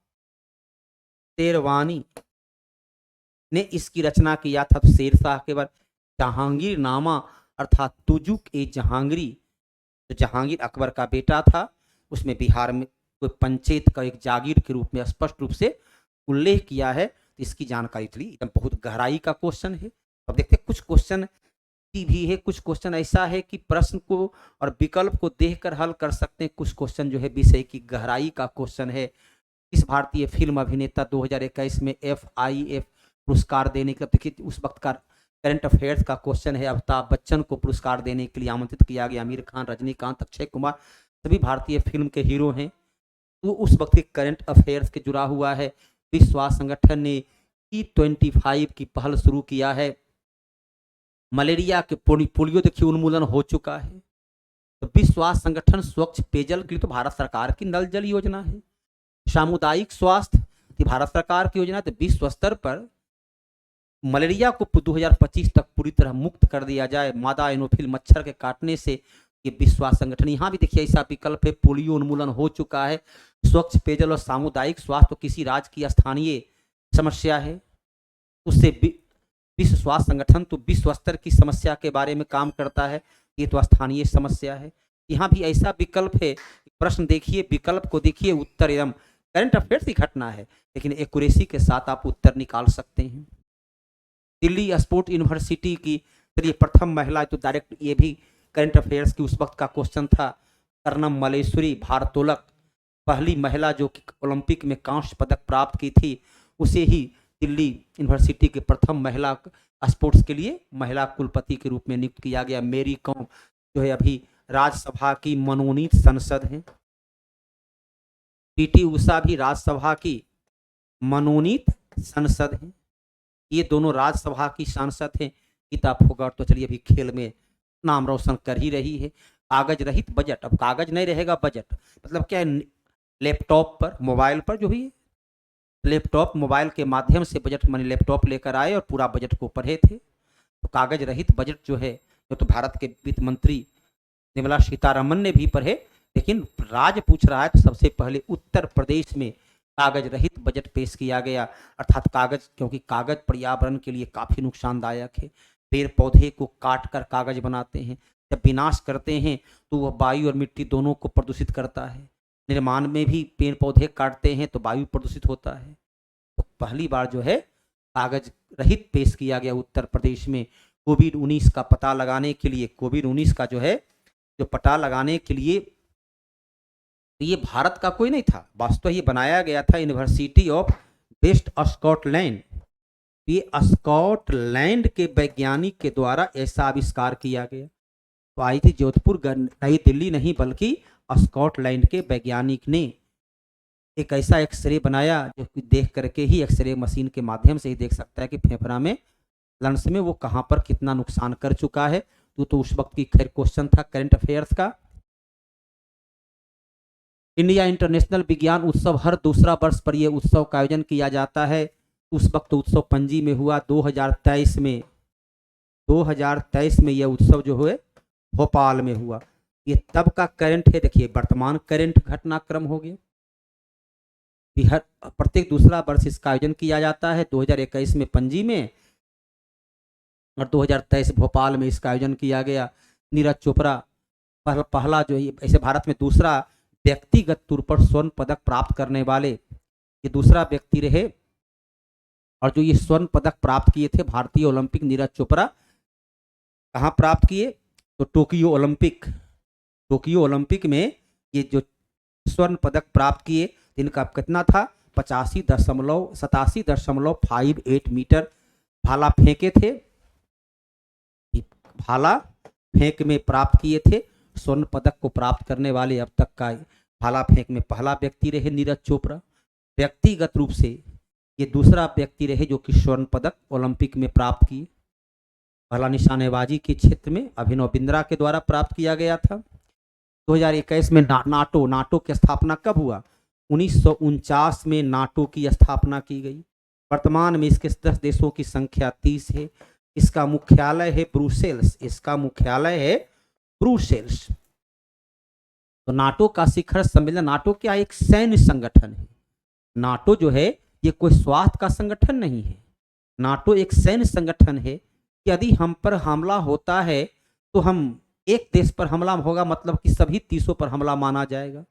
शेरवानी ने इसकी रचना किया था। तो शेर शाह के बाद जहांगीर नामा अर्थात तुजुक ए जहांगीरी, तो जहांगीर अकबर का बेटा था, उसमें बिहार में कोई पंचायत का एक जागीर के रूप में स्पष्ट रूप से उल्लेख किया है। तो इसकी जानकारी थी, एकदम बहुत गहराई का क्वेश्चन है। अब देखते हैं कुछ क्वेश्चन की भी है, कुछ क्वेश्चन ऐसा है कि प्रश्न को और विकल्प को देखकर हल कर सकते हैं। कुछ क्वेश्चन जो है विषय की गहराई का क्वेश्चन है। इस भारतीय फिल्म अभिनेता 2021 में FIF पुरस्कार देने का, देखिए उस वक्त का करंट अफेयर्स का क्वेश्चन है। अमिताभ बच्चन को पुरस्कार देने के लिए आमंत्रित किया गया। आमिर खान, रजनीकांत, अक्षय कुमार सभी भारतीय फिल्म के हीरो हैं। तो उस वक्त के करंट अफेयर्स के जुड़ा हुआ है। विश्व स्वास्थ्य संगठन ने E25 की पहल शुरू किया है। मलेरिया के पोलियो देखिए उन्मूलन हो चुका है। तो विश्व स्वास्थ्य संगठन स्वच्छ पेयजल के लिए तो भारत सरकार की नल जल योजना है। सामुदायिक स्वास्थ्य भारत सरकार की योजना है। तो विश्व स्तर पर मलेरिया को 2025 तक पूरी तरह मुक्त कर दिया जाए, मादा एनोफिल मच्छर के काटने से। ये विश्व स्वास्थ्य संगठन, यहाँ भी देखिए ऐसा विकल्प है। पोलियो उन्मूलन हो चुका है। स्वच्छ पेयजल और सामुदायिक स्वास्थ्य तो किसी राज्य की स्थानीय समस्या है, उससे विश्व स्वास्थ्य संगठन तो विश्व स्तर की समस्या के बारे में काम करता है। ये तो स्थानीय समस्या है। यहाँ भी ऐसा विकल्प है। प्रश्न देखिए, विकल्प को देखिए, उत्तर एकदम करंट अफेयर्स की घटना है, लेकिन एक्यूरेसी के साथ आप उत्तर निकाल सकते हैं। दिल्ली स्पोर्ट यूनिवर्सिटी की चलिए प्रथम महिला, तो डायरेक्ट ये भी करंट अफेयर्स की उस वक्त का क्वेश्चन था। कर्नम मलेश्वरी भारोत्तोलक, पहली महिला जो कि ओलंपिक में कांस्य पदक प्राप्त की थी, उसे ही दिल्ली यूनिवर्सिटी के प्रथम महिला स्पोर्ट्स के लिए महिला कुलपति के रूप में नियुक्त किया गया। मेरी कॉम जो है अभी राज्यसभा की मनोनीत सांसद हैं। PT उषा भी राज्यसभा की मनोनीत सांसद हैं। ये दोनों राज्यसभा की सांसद हैं। गीता फोगाट तो चलिए अभी खेल में नाम रोशन कर ही रही है। कागज रहित बजट, अब कागज नहीं रहेगा बजट, मतलब क्या है, लैपटॉप पर, मोबाइल पर जो भी लैपटॉप मोबाइल के माध्यम से बजट माने लैपटॉप लेकर आए और पूरा बजट को पढ़े थे। तो कागज रहित बजट जो है, जो तो भारत के वित्त मंत्री निर्मला सीतारमन ने भी पढ़े, लेकिन राज्य पूछ रहा है तो सबसे पहले उत्तर प्रदेश में कागज रहित बजट पेश किया गया। अर्थात कागज, क्योंकि कागज पर्यावरण के लिए काफी नुकसानदायक है। पेड़ पौधे को काट कर कागज बनाते हैं, जब विनाश करते हैं तो वह वायु और मिट्टी दोनों को प्रदूषित करता है। निर्माण में भी पेड़ पौधे काटते हैं तो वायु प्रदूषित होता है। तो पहली बार जो है कागज रहित पेश किया गया उत्तर प्रदेश में। कोविड-19 का पता लगाने के लिए, कोविड-19 का जो है जो पता लगाने के लिए, तो ये भारत का कोई नहीं था, वास्तव ये बनाया गया था यूनिवर्सिटी ऑफ वेस्ट स्कॉटलैंड। ये स्कॉटलैंड के वैज्ञानिक के द्वारा ऐसा आविष्कार किया गया। तो आई थी जोधपुर, नई दिल्ली नहीं बल्कि स्कॉटलैंड के वैज्ञानिक ने एक ऐसा एक्सरे बनाया जो कि देख करके ही एक्सरे मशीन के माध्यम से ही देख सकता है कि फेफड़ा में, लंग्स में वो कहाँ पर कितना नुकसान कर चुका है। तो उस वक्त की खैर क्वेश्चन था करंट अफेयर्स का। इंडिया इंटरनेशनल विज्ञान उत्सव हर दूसरा वर्ष पर यह उत्सव का आयोजन किया जाता है। उस वक्त उत्सव पणजी में हुआ। 2023 में यह उत्सव जो है भोपाल में हुआ। ये तब का करंट है। देखिए वर्तमान करंट घटनाक्रम हो गया। हर प्रत्येक दूसरा वर्ष इसका आयोजन किया जाता है। 2021 में पणजी में और 2023 भोपाल में इसका आयोजन किया गया। नीरज चोपड़ा पहला जो ऐसे भारत में दूसरा व्यक्तिगत तौर पर स्वर्ण पदक प्राप्त करने वाले ये दूसरा व्यक्ति रहे। और जो ये स्वर्ण पदक प्राप्त किए थे भारतीय ओलंपिक नीरज चोपड़ा कहाँ प्राप्त किए, तो टोक्यो ओलंपिक में ये जो स्वर्ण पदक प्राप्त किए, इनका कितना था 87.58 मीटर भाला फेंके थे, भाला फेंक में प्राप्त किए थे। स्वर्ण पदक को प्राप्त करने वाले अब तक का भाला फेंक में पहला व्यक्ति रहे नीरज चोपड़ा। व्यक्तिगत रूप से ये दूसरा व्यक्ति रहे जो कि स्वर्ण पदक ओलंपिक में प्राप्त किए। पहला निशानेबाजी के क्षेत्र में अभिनव बिंद्रा के द्वारा प्राप्त किया गया था। 2021 में नाटो की स्थापना कब हुआ, 1949 में नाटो की स्थापना की गई। वर्तमान में इसके 10 देशों की संख्या 30 है। इसका मुख्यालय है ब्रुसेल्स। तो नाटो का शिखर सम्मेलन, नाटो क्या एक सैन्य संगठन है। नाटो जो है ये कोई स्वार्थ का संगठन नहीं है। नाटो एक सैन्य संगठन है कि यदि हम पर हमला होता है तो हम एक देश पर हमला होगा मतलब कि सभी 30 पर हमला माना जाएगा।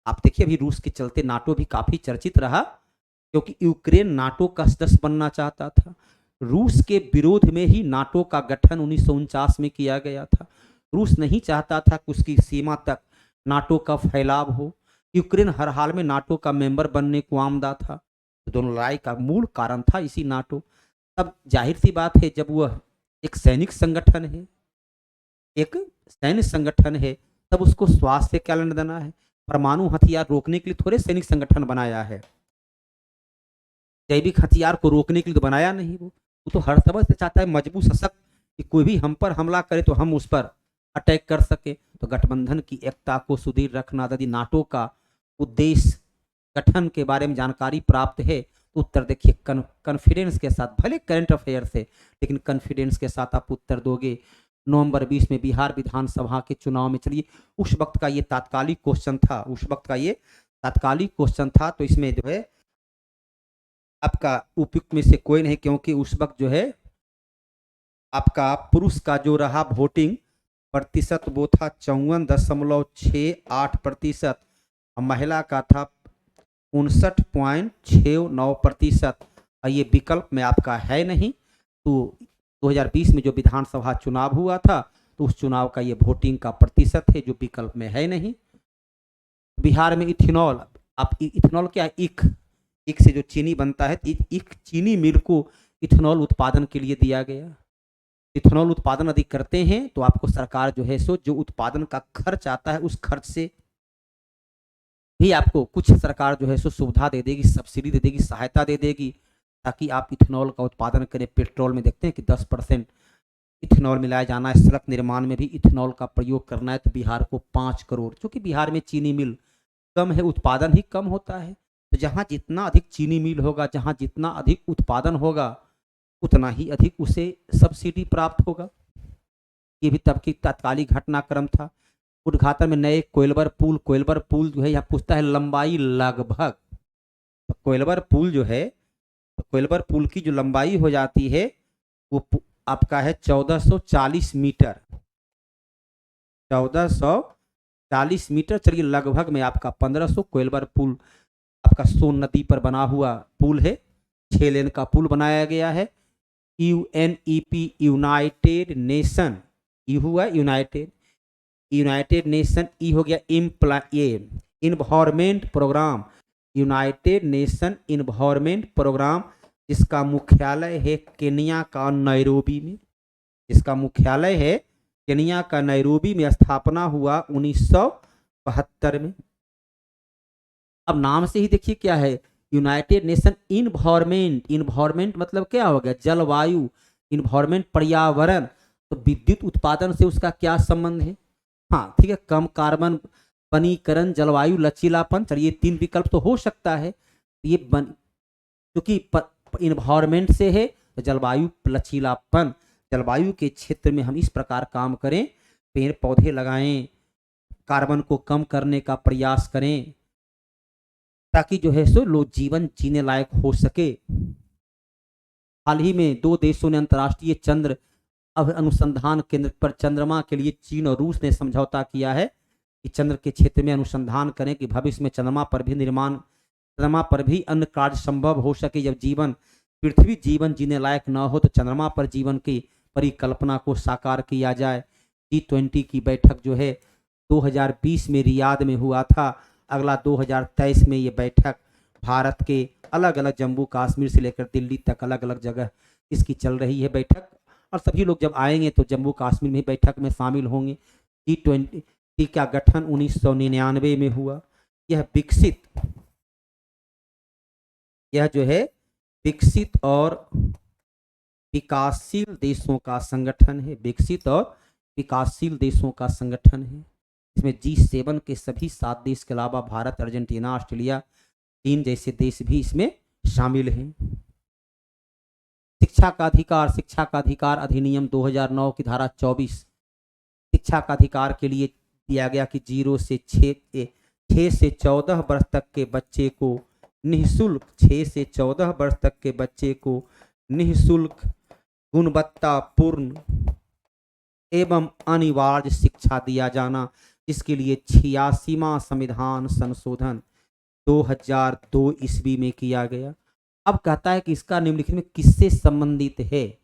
आप देखिए अभी रूस के चलते नाटो भी काफी चर्चित रहा क्योंकि यूक्रेन नाटो का सदस्य बनना चाहता था। रूस के विरोध में ही नाटो का गठन 1949 में किया गया था। रूस नहीं चाहता था कि उसकी सीमा तक नाटो का फैलाव हो। यूक्रेन हर हाल में नाटो का मेंबर बनने को आमदा था। तो दोनों लड़ाई का मूल कारण था इसी नाटो। अब जाहिर सी बात है जब वह एक सैनिक संगठन है तब उसको स्वास्थ्य से क्या लेना देना है। परमाणु हथियार रोकने के लिए थोड़े सैनिक संगठन बनाया है, जैविक हथियार को रोकने के लिए तो बनाया नहीं। वो तो हर तरह से चाहता है मजबूत सशक्त कि कोई भी हम पर हमला करे तो हम उस पर अटैक कर सके। तो गठबंधन की एकता को सुदृढ़ रखना यदि नाटो का उद्देश्य गठन के बारे में जानकारी प्राप्त है तो उत्तर देखिए कॉन्फिडेंस के साथ, भले करंट अफेयर से लेकिन कॉन्फिडेंस के साथ आप उत्तर दोगे। नवंबर 20 में बिहार विधानसभा के चुनाव में, चलिए उस वक्त का ये तात्कालिक क्वेश्चन था। तो इसमें जो है आपका उपयुक्त में से कोई नहीं, क्योंकि उस वक्त जो है आपका पुरुष का जो रहा वोटिंग प्रतिशत वो था 54.68%, महिला का था 59.69%। ये विकल्प में आपका है नहीं। तो 2020 में जो विधानसभा चुनाव हुआ था तो उस चुनाव का ये वोटिंग का प्रतिशत है जो विकल्प में है नहीं। बिहार में इथेनॉल, आप इथेनॉल क्या, इक से जो चीनी बनता है, इक चीनी मिल को इथेनॉल उत्पादन के लिए दिया गया। इथेनॉल उत्पादन यदि करते हैं तो आपको सरकार जो है सो जो उत्पादन का खर्च आता है उस खर्च से भी आपको कुछ सरकार जो है सो सुविधा दे देगी, सब्सिडी दे देगी, सहायता दे देगी ताकि आप इथेनॉल का उत्पादन करें। पेट्रोल में देखते हैं कि 10% इथेनॉल मिलाया जाना है। सड़क निर्माण में भी इथेनॉल का प्रयोग करना है तो बिहार को 5 करोड़, क्योंकि बिहार में चीनी मिल कम है, उत्पादन ही कम होता है। तो जहाँ जितना अधिक चीनी मिल होगा, जहाँ जितना अधिक उत्पादन होगा उतना ही अधिक उसे सब्सिडी प्राप्त होगा। ये भी तब की तात्कालिक घटनाक्रम था। उद्घाटन में नए कोइलवर पुल जो है यहाँ पूछता है लंबाई लगभग। तो कोइलवर पुल की जो लंबाई हो जाती है वो आपका है 1440 मीटर। 1440 मीटर, चलिए लगभग में आपका 1500। कोइलवर पुल आपका सोन नदी पर बना हुआ पुल है, 6 लेन का पुल बनाया गया है। UNEP यूनाइटेड नेशन, ई हुआ यूनाइटेड नेशन, ई हो गया environment programme, United Nation environment programme, जिसका मुख्यालय है केन्या का नैरोबी में। स्थापना हुआ 1972 में। अब नाम से ही देखिए क्या है, यूनाइटेड नेशन इन्वायरमेंट मतलब क्या हो गया, जलवायु, इन्वायरमेंट पर्यावरण। तो विद्युत उत्पादन से उसका क्या संबंध है। हाँ ठीक है, कम कार्बन, वनीकरण, जलवायु, लचीलापन। चलिए 3 विकल्प तो हो सकता है। ये क्योंकि इन्वायरमेंट से है तो जलवायु, लचीलापन। जलवायु के क्षेत्र में हम इस प्रकार काम करें, पेड़ पौधे लगाएं, कार्बन को कम करने का प्रयास करें, ताकि जो है सो लोग जीवन जीने लायक हो सके। हाल ही में 2 देशों ने अंतर्राष्ट्रीय चंद्र अनुसंधान केंद्र पर चंद्रमा के लिए चीन और रूस ने समझौता किया है कि चंद्र के क्षेत्र में अनुसंधान करें कि भविष्य में चंद्रमा पर भी अन्य कार्य संभव हो सके। जब पृथ्वी जीवन जीने लायक न हो तो चंद्रमा पर जीवन की परिकल्पना को साकार किया जाए। G20 की बैठक जो है 2020 में रियाद में हुआ था। अगला 2023 में ये बैठक भारत के अलग अलग जम्मू कश्मीर से लेकर दिल्ली तक अलग अलग जगह इसकी चल रही है बैठक, और सभी लोग जब आएंगे तो जम्मू कश्मीर में बैठक में शामिल होंगे। G20 का गठन 1999 में हुआ। यह जो है विकसित और विकासशील देशों का संगठन है। विकसित और विकासशील देशों का संगठन है। इसमें G7 के सभी 7 देश के अलावा भारत, अर्जेंटीना, ऑस्ट्रेलिया, चीन जैसे देश भी इसमें शामिल हैं। शिक्षा का अधिकार अधिनियम 2009 की धारा 24 शिक्षा का अधिकार के लिए दिया गया कि 0 से 6 से 14 वर्ष तक के बच्चे को निःशुल्क 6 से 14 वर्ष तक के बच्चे को निःशुल्क गुणवत्तापूर्ण एवं अनिवार्य शिक्षा दिया जाना, जिसके लिए 86वां संविधान संशोधन 2002 ईस्वी में किया गया। अब कहता है कि इसका निम्नलिखित में किससे संबंधित है।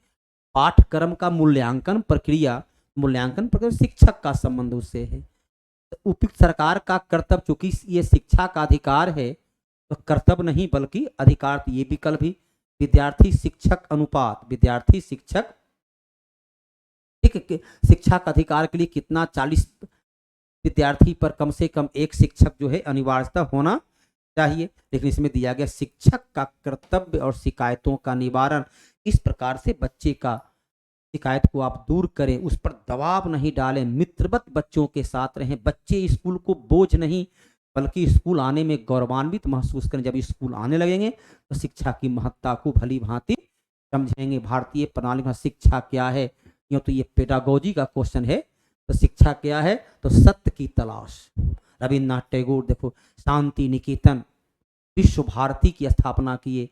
पाठ्यक्रम का मूल्यांकन प्रक्रिया शिक्षक का संबंध उससे है। तो उपयुक्त सरकार का कर्तव्य, चूंकि ये शिक्षा का अधिकार है तो कर्तव्य नहीं बल्कि अधिकार, तो ये विकल्प भी विद्यार्थी शिक्षक अनुपात, विद्यार्थी शिक्षक शिक्षा का अधिकार के लिए कितना 40 विद्यार्थी पर कम से कम एक शिक्षक जो है अनिवार्यता होना चाहिए। लेकिन इसमें दिया गया शिक्षक का कर्तव्य और शिकायतों का निवारण, इस प्रकार से बच्चे का शिकायत को आप दूर करें, उस पर दबाव नहीं डालें, मित्रवत बच्चों के साथ रहें। बच्चे स्कूल को बोझ नहीं बल्कि स्कूल आने में गौरवान्वित महसूस करें। जब स्कूल आने लगेंगे तो शिक्षा की महत्ता को भली भांति समझेंगे। भारतीय प्रणाली में शिक्षा क्या है, यूँ तो ये पेडागोजी का क्वेश्चन है। तो शिक्षा क्या है, तो सत्य की तलाश। रविन्द्रनाथ टैगोर देखो शांति निकेतन विश्व भारती की स्थापना किए।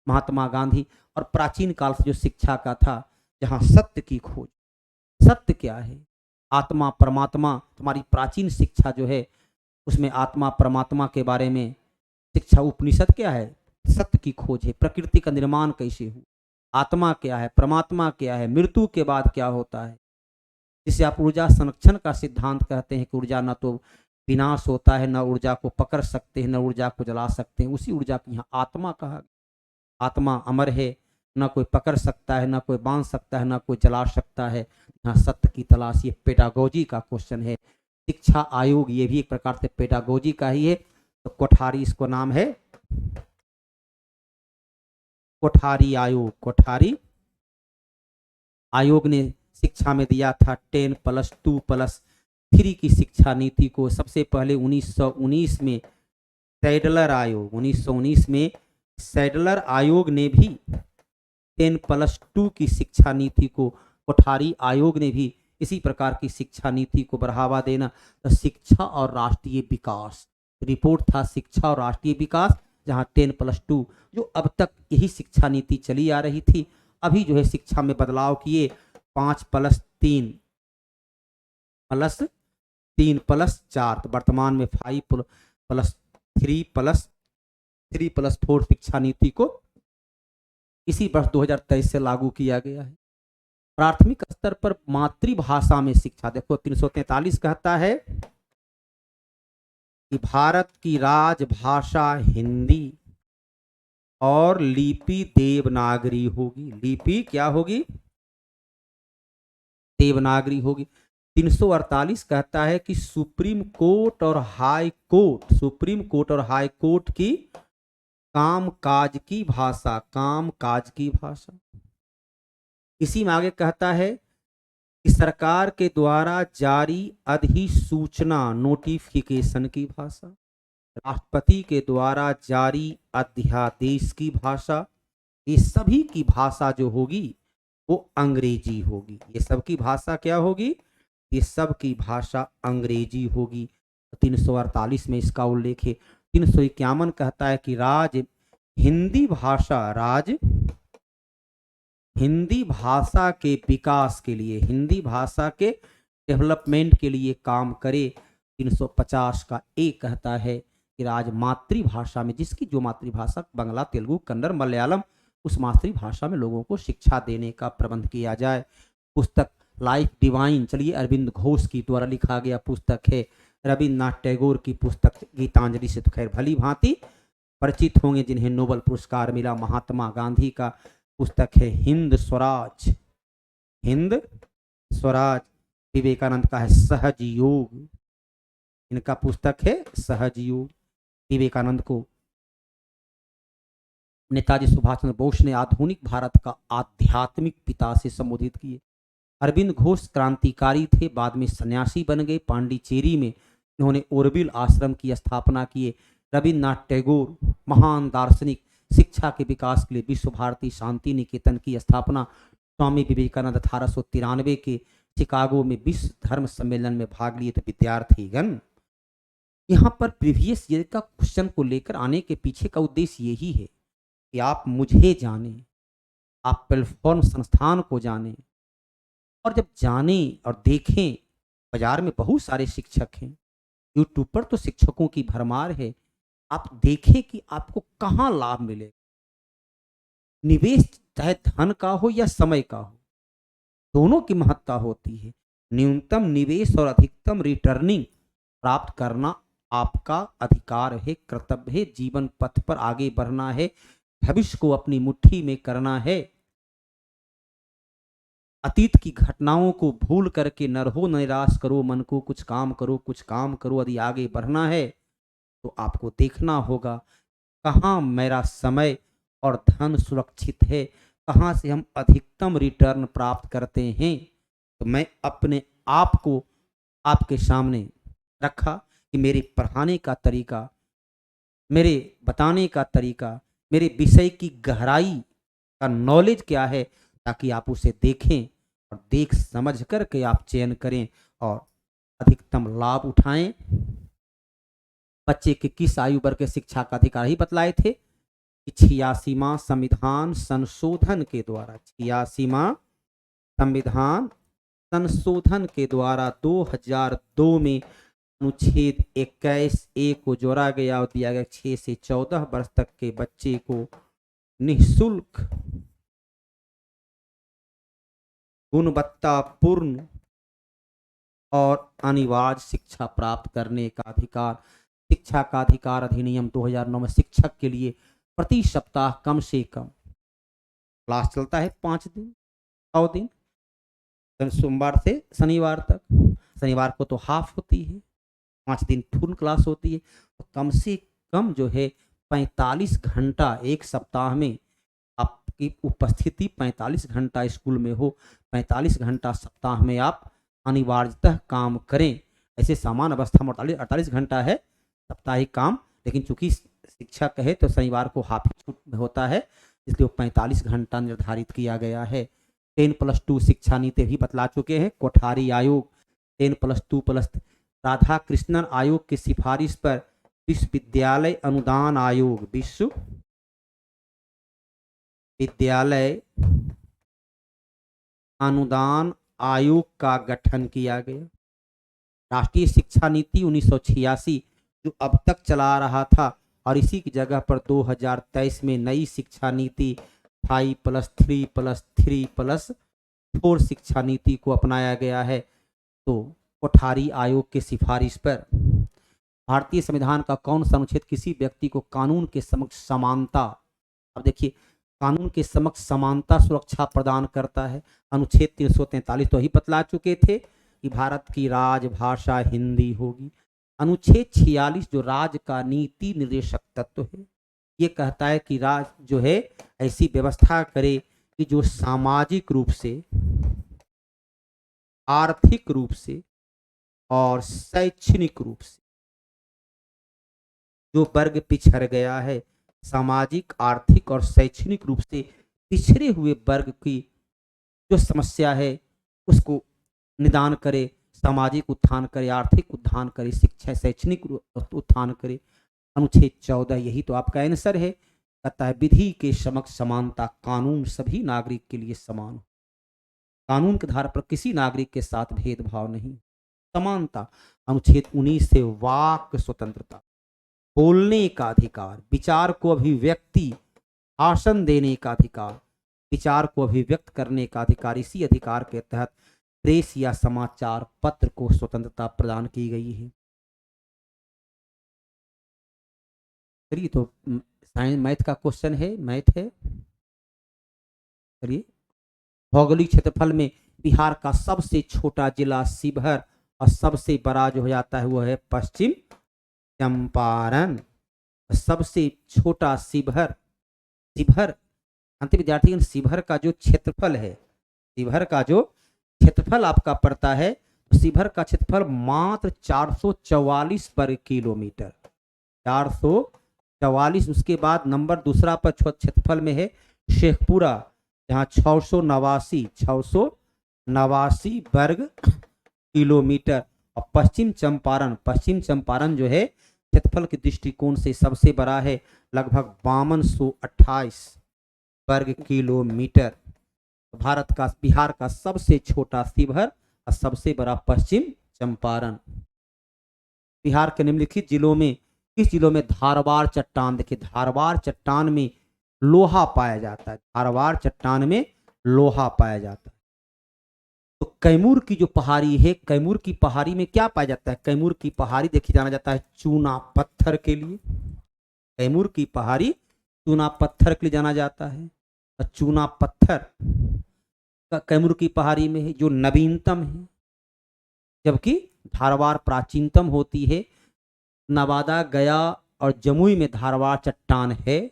महात्मा गांधी, और प्राचीन काल से जो शिक्षा का था, जहाँ सत्य की खोज। सत्य क्या है, आत्मा परमात्मा। तुम्हारी प्राचीन शिक्षा जो है उसमें आत्मा परमात्मा के बारे में शिक्षा। उपनिषद क्या है, सत्य की खोज है। प्रकृति का निर्माण कैसे हुआ, आत्मा क्या है, परमात्मा क्या है, मृत्यु के बाद क्या होता है, जिसे आप ऊर्जा संरक्षण का सिद्धांत कहते हैं कि ऊर्जा न तो विनाश होता है, न ऊर्जा को पकड़ सकते हैं, न ऊर्जा को जला सकते हैं। उसी ऊर्जा को यहाँ आत्मा कहा गया। आत्मा अमर है, न कोई पकड़ सकता है, न कोई बांध सकता है, न कोई जला सकता है। यहाँ सत्य की तलाश, ये पेडागोजी का क्वेश्चन है। शिक्षा आयोग ये भी एक प्रकार से पेडागोजी का ही है। तो कोठारी इसको नाम है, कोठारी आयोग। कोठारी आयोग ने शिक्षा में दिया था 10+2+3 की शिक्षा नीति को। सबसे पहले 1919 में सैडलर आयोग, 1919 में सैडलर आयोग ने भी 10+2 की शिक्षा नीति को, कोठारी आयोग ने भी इसी प्रकार की शिक्षा नीति को बढ़ावा देना। तो शिक्षा और राष्ट्रीय विकास रिपोर्ट था, शिक्षा और राष्ट्रीय विकास, जहां 10+2 जो अब तक यही शिक्षा नीति चली आ रही थी। अभी जो है शिक्षा में बदलाव किए, 5+3+4, तो वर्तमान में 5+3+4 शिक्षा नीति को इसी वर्ष 2023 से लागू किया गया है। प्राथमिक स्तर पर मातृभाषा में शिक्षा, देखो 343 कहता है कि भारत की राजभाषा हिंदी और लिपि देवनागरी होगी। लिपि क्या होगी, देवनागरी होगी। 348 कहता है कि सुप्रीम कोर्ट और हाई कोर्ट की कामकाज की भाषा। इसी में आगे कहता है कि सरकार के द्वारा जारी अधिसूचना नोटिफिकेशन की भाषा, राष्ट्रपति के द्वारा जारी अध्यादेश की भाषा, ये सभी की भाषा जो होगी वो अंग्रेजी होगी। ये सब की भाषा क्या होगी, ये सब की भाषा अंग्रेजी होगी। 348 में इसका उल्लेख है। 351 कहता है कि राज हिंदी भाषा के विकास के लिए, हिंदी भाषा के डेवलपमेंट के लिए काम करे। 350 का ए कहता है कि राज मातृभाषा में, जिसकी जो मातृभाषा बांग्ला, तेलुगु, कन्नड़, मलयालम, उस मातृभाषा में लोगों को शिक्षा देने का प्रबंध किया जाए। पुस्तक लाइफ डिवाइन, चलिए अरविंद घोष की द्वारा लिखा गया पुस्तक है। रविन्द्रनाथ टैगोर की पुस्तक गीतांजलि से तो खैर भली भांति परिचित होंगे, जिन्हें नोबेल पुरस्कार मिला। महात्मा गांधी का पुस्तक है हिंद स्वराज, हिंद स्वराज। विवेकानंद का है सहज योग, इनका पुस्तक है सहज योग। विवेकानंद को नेताजी सुभाष चंद्र बोस ने आधुनिक भारत का आध्यात्मिक पिता से संबोधित किए। अरविंद घोष क्रांतिकारी थे, बाद में सन्यासी बन गए। पांडिचेरी में इन्होंने ओरबिल आश्रम की स्थापना किए। रविन्द्रनाथ टैगोर महान दार्शनिक, शिक्षा के विकास के लिए विश्व भारती शांति निकेतन की स्थापना। स्वामी विवेकानंद 1893 के शिकागो में विश्व धर्म सम्मेलन में भाग लिए थे। विद्यार्थीगण, यहाँ पर प्रीवियस ईयर का क्वेश्चन को लेकर आने के पीछे का उद्देश्य यही है कि आप मुझे जानें, आप प्लेटफॉर्म संस्थान को जानें, और जब जानें और देखें, बाजार में बहुत सारे शिक्षक हैं, यूट्यूब पर तो शिक्षकों की भरमार है, आप देखें कि आपको कहाँ लाभ मिले। निवेश चाहे धन का हो या समय का हो, दोनों की महत्ता होती है। न्यूनतम निवेश और अधिकतम रिटर्निंग प्राप्त करना आपका अधिकार है, कर्तव्य है। जीवन पथ पर आगे बढ़ना है, भविष्य को अपनी मुट्ठी में करना है। अतीत की घटनाओं को भूल करके न रहो, न निराश करो मन को, कुछ काम करो, कुछ काम करो। यदि आगे बढ़ना है तो आपको देखना होगा कहाँ मेरा समय और धन सुरक्षित है, कहाँ से हम अधिकतम रिटर्न प्राप्त करते हैं। तो मैं अपने आप को आपके सामने रखा कि मेरे पढ़ाने का तरीका, मेरे बताने का तरीका, मेरे विषय की गहराई का नॉलेज क्या है, ताकि आप उसे देखें और देख समझ करके आप चयन करें और अधिकतम लाभ उठाएं। बच्चे के किस आयु वर्ग के शिक्षा का अधिकार ही बतलाए थे कि 86वां संविधान संशोधन के द्वारा, 86वां संविधान संशोधन के द्वारा 2002 में अनुच्छेद 21A को जोड़ा गया और दिया गया 6 से 14 वर्ष तक के बच्चे को निःशुल्क गुणवत्तापूर्ण और अनिवार्य शिक्षा प्राप्त करने का अधिकार। शिक्षा का अधिकार अधिनियम 2009 में शिक्षक के लिए प्रति सप्ताह कम से कम क्लास चलता है 5 दिन 9 दिन, सोमवार से शनिवार तक। शनिवार को तो हाफ होती है, 5 दिन फुल क्लास होती है। तो कम से कम जो है 45 घंटा एक सप्ताह में आपकी उपस्थिति 45 घंटा स्कूल में हो, 45 घंटा सप्ताह में आप अनिवार्यतः काम करें। ऐसे सामान्य अवस्था में 48 घंटा है साप्ताहिक काम, लेकिन चूंकि शिक्षक है तो शनिवार को हाफ छूट होता है, इसलिए 45 घंटा निर्धारित किया गया है। 10+2 शिक्षा नीति भी बतला चुके हैं। कोठारी आयोग 10+2+ राधा कृष्णन आयोग की सिफारिश पर विश्वविद्यालय अनुदान आयोग, विश्वविद्यालय अनुदान आयोग का गठन किया गया। राष्ट्रीय शिक्षा नीति 1986 जो अब तक चला रहा था, और इसी की जगह पर 2023 में नई शिक्षा नीति 5+3+3+4 शिक्षा नीति को अपनाया गया है। तो कोठारी आयोग के सिफारिश पर भारतीय संविधान का कौन सा अनुच्छेद किसी व्यक्ति को कानून के समक्ष समानता, अब देखिए कानून के समक्ष समानता सुरक्षा प्रदान करता है। अनुच्छेद 343 तो ही बतला चुके थे कि भारत की राजभाषा हिंदी होगी। अनुच्छेद 46 जो राज्य का नीति निर्देशक तत्व है, ये कहता है कि राज्य जो है ऐसी व्यवस्था करे कि जो सामाजिक रूप से, आर्थिक रूप से और शैक्षणिक रूप से जो वर्ग पिछड़ गया है, सामाजिक, आर्थिक और शैक्षणिक रूप से पिछड़े हुए वर्ग की जो समस्या है उसको निदान करे, सामाजिक उत्थान करे, आर्थिक उत्थान करे, शिक्षा शैक्षणिक उत्थान करे। अनुच्छेद 14 यही तो आपका आंसर है। कहता है विधि के समक्ष समानता, कानून सभी नागरिक के लिए समान हो। कानून के आधार पर किसी नागरिक के साथ भेदभाव नहीं, समानता। अनुच्छेद 19 से वाक स्वतंत्रता, बोलने का अधिकार, विचार को अभिव्यक्ति, भाषण देने का अधिकार, विचार को अभिव्यक्त करने का अधिकार, इसी अधिकार के तहत प्रेस या समाचार पत्र को स्वतंत्रता प्रदान की गई है। चलिए तो साइंस मैथ का क्वेश्चन है, मैथ है। चलिए, भौगोलिक क्षेत्रफल में बिहार का सबसे छोटा जिला शिवहर और सबसे बड़ा जो हो जाता है वो है पश्चिम चंपारण। सबसे छोटा शिवहर, शिवहर अंतिम विद्यार्थी, शिवहर का जो क्षेत्रफल है, शिवहर का जो क्षेत्रफल आपका पड़ता है, तो शिवहर का क्षेत्रफल मात्र 444 वर्ग किलोमीटर, 444। उसके बाद नंबर दूसरा पर क्षेत्रफल में है शेखपुरा, जहाँ 689 वर्ग किलोमीटर। और पश्चिम चंपारण, पश्चिम चंपारण जो है क्षेत्रफल के दृष्टिकोण से सबसे बड़ा है, लगभग 5228 वर्ग किलोमीटर। भारत का, बिहार का सबसे छोटा शिवहर और सबसे बड़ा पश्चिम चंपारण। बिहार के निम्नलिखित जिलों में किस जिलों में धारवाड़ चट्टान, देखिए धारवाड़ चट्टान में लोहा पाया जाता है, धारवाड़ चट्टान में लोहा पाया जाता है। तो कैमूर की जो पहाड़ी है, कैमूर की पहाड़ी में क्या पाया जाता है? कैमूर की पहाड़ी देखी जाना जाता है चूना पत्थर के लिए। कैमूर की पहाड़ी चूना पत्थर के लिए जाना जाता है। चूना पत्थर कैमूर की पहाड़ी में है जो नवीनतम है, जबकि धारवाड़ प्राचीनतम होती है। नवादा, गया और जमुई में धारवाड़ चट्टान है,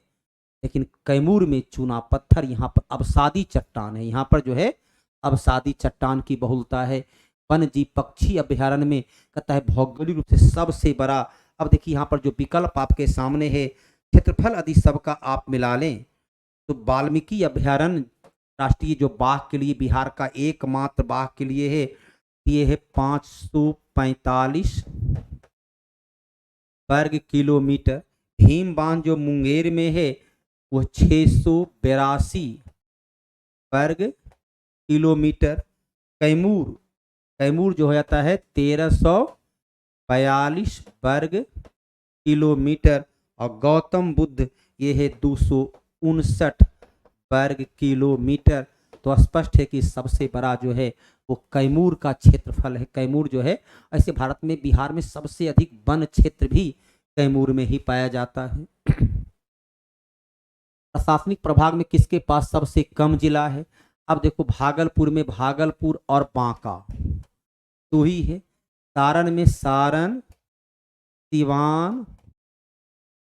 लेकिन कैमूर में चूना पत्थर, यहाँ पर अवसादी चट्टान है। यहाँ पर जो है अवसादी चट्टान की बहुलता है। वन्य जीव पक्षी अभ्यारण्य में कहता है भौगोलिक रूप से सबसे बड़ा। अब देखिए यहाँ पर जो विकल्प आपके सामने है, क्षेत्रफल यदि सबका आप मिला लें तो वाल्मीकि अभ्यारण्य राष्ट्रीय जो बाघ के लिए, बिहार का एकमात्र बाघ के लिए है, ये है 545 वर्ग किलोमीटर। भीम बांध जो मुंगेर में है वो 682 वर्ग किलोमीटर। कैमूर, कैमूर जो हो जाता है 1342 वर्ग किलोमीटर। और गौतम बुद्ध ये है 259 वर्ग किलोमीटर। तो स्पष्ट है कि सबसे बड़ा जो है वो कैमूर का क्षेत्रफल है। कैमूर जो है, ऐसे भारत में बिहार में सबसे अधिक वन क्षेत्र भी कैमूर में ही पाया जाता है। प्रशासनिक प्रभाग में किसके पास सबसे कम जिला है? अब देखो भागलपुर में भागलपुर और बांका तो ही है। सारण में सारण, सिवान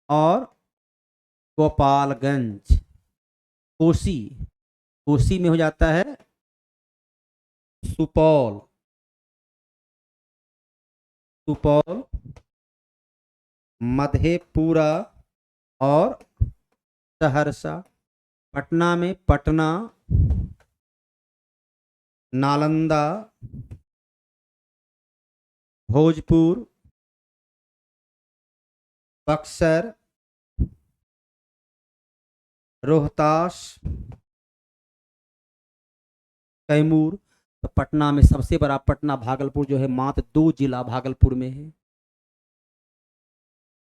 और गोपालगंज। कोसी, कोसी में हो जाता है सुपौल, सुपौल, मधेपुरा और सहरसा। पटना में पटना, नालंदा, भोजपुर, बक्सर, रोहतास, कैमूर। तो पटना में सबसे बड़ा पटना, भागलपुर जो है मात्र 2 जिला भागलपुर में है।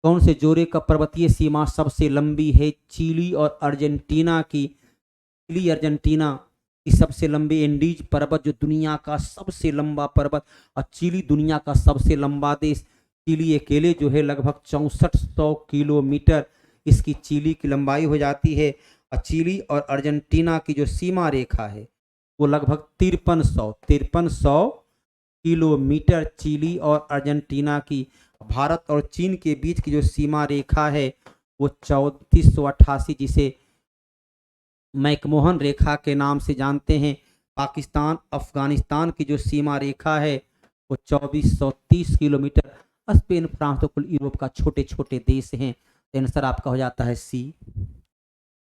कौन से जोड़े का पर्वतीय सीमा सबसे लंबी है? चिली और अर्जेंटीना की। चिली अर्जेंटीना की सबसे लंबी एंडीज पर्वत जो दुनिया का सबसे लंबा पर्वत, और चिली दुनिया का सबसे लंबा देश। चिली अकेले जो है लगभग 6400 किलोमीटर इसकी चिली की लंबाई हो जाती है। और चिली और अर्जेंटीना की जो सीमा रेखा है वो लगभग 5300 किलोमीटर चिली और अर्जेंटीना की। भारत और चीन के बीच की जो सीमा रेखा है वो 3488, जिसे मैकमोहन रेखा के नाम से जानते हैं। पाकिस्तान अफगानिस्तान की जो सीमा रेखा है वो 2430 किलोमीटर। स्पेन, फ्रांस तो कुल यूरोप का छोटे छोटे देश हैं। आंसर आपका हो जाता है सी।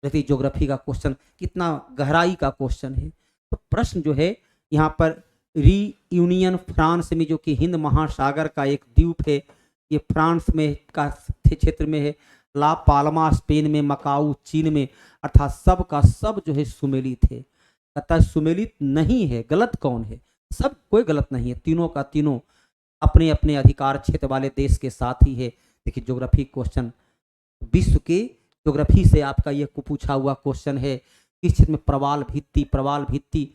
देखिए ज्योग्राफी का क्वेश्चन कितना गहराई का क्वेश्चन है। तो प्रश्न जो है यहाँ पर रीयूनियन फ्रांस में, जो कि हिंद महासागर का एक द्वीप है, ये फ्रांस में का क्षेत्र में है, ला पाल्मा स्पेन में, मकाऊ चीन में, अर्थात सब का सब जो है सुमेलित है। अतः सुमेलित नहीं है, गलत कौन है? सब कोई गलत नहीं है, तीनों का तीनों अपने अपने अधिकार क्षेत्र वाले देश के साथ ही है। देखिए ज्योग्राफी क्वेश्चन, विश्व के ज्योग्राफी से आपका यह पूछा हुआ क्वेश्चन है, किस क्षेत्र में प्रवाल भित्ति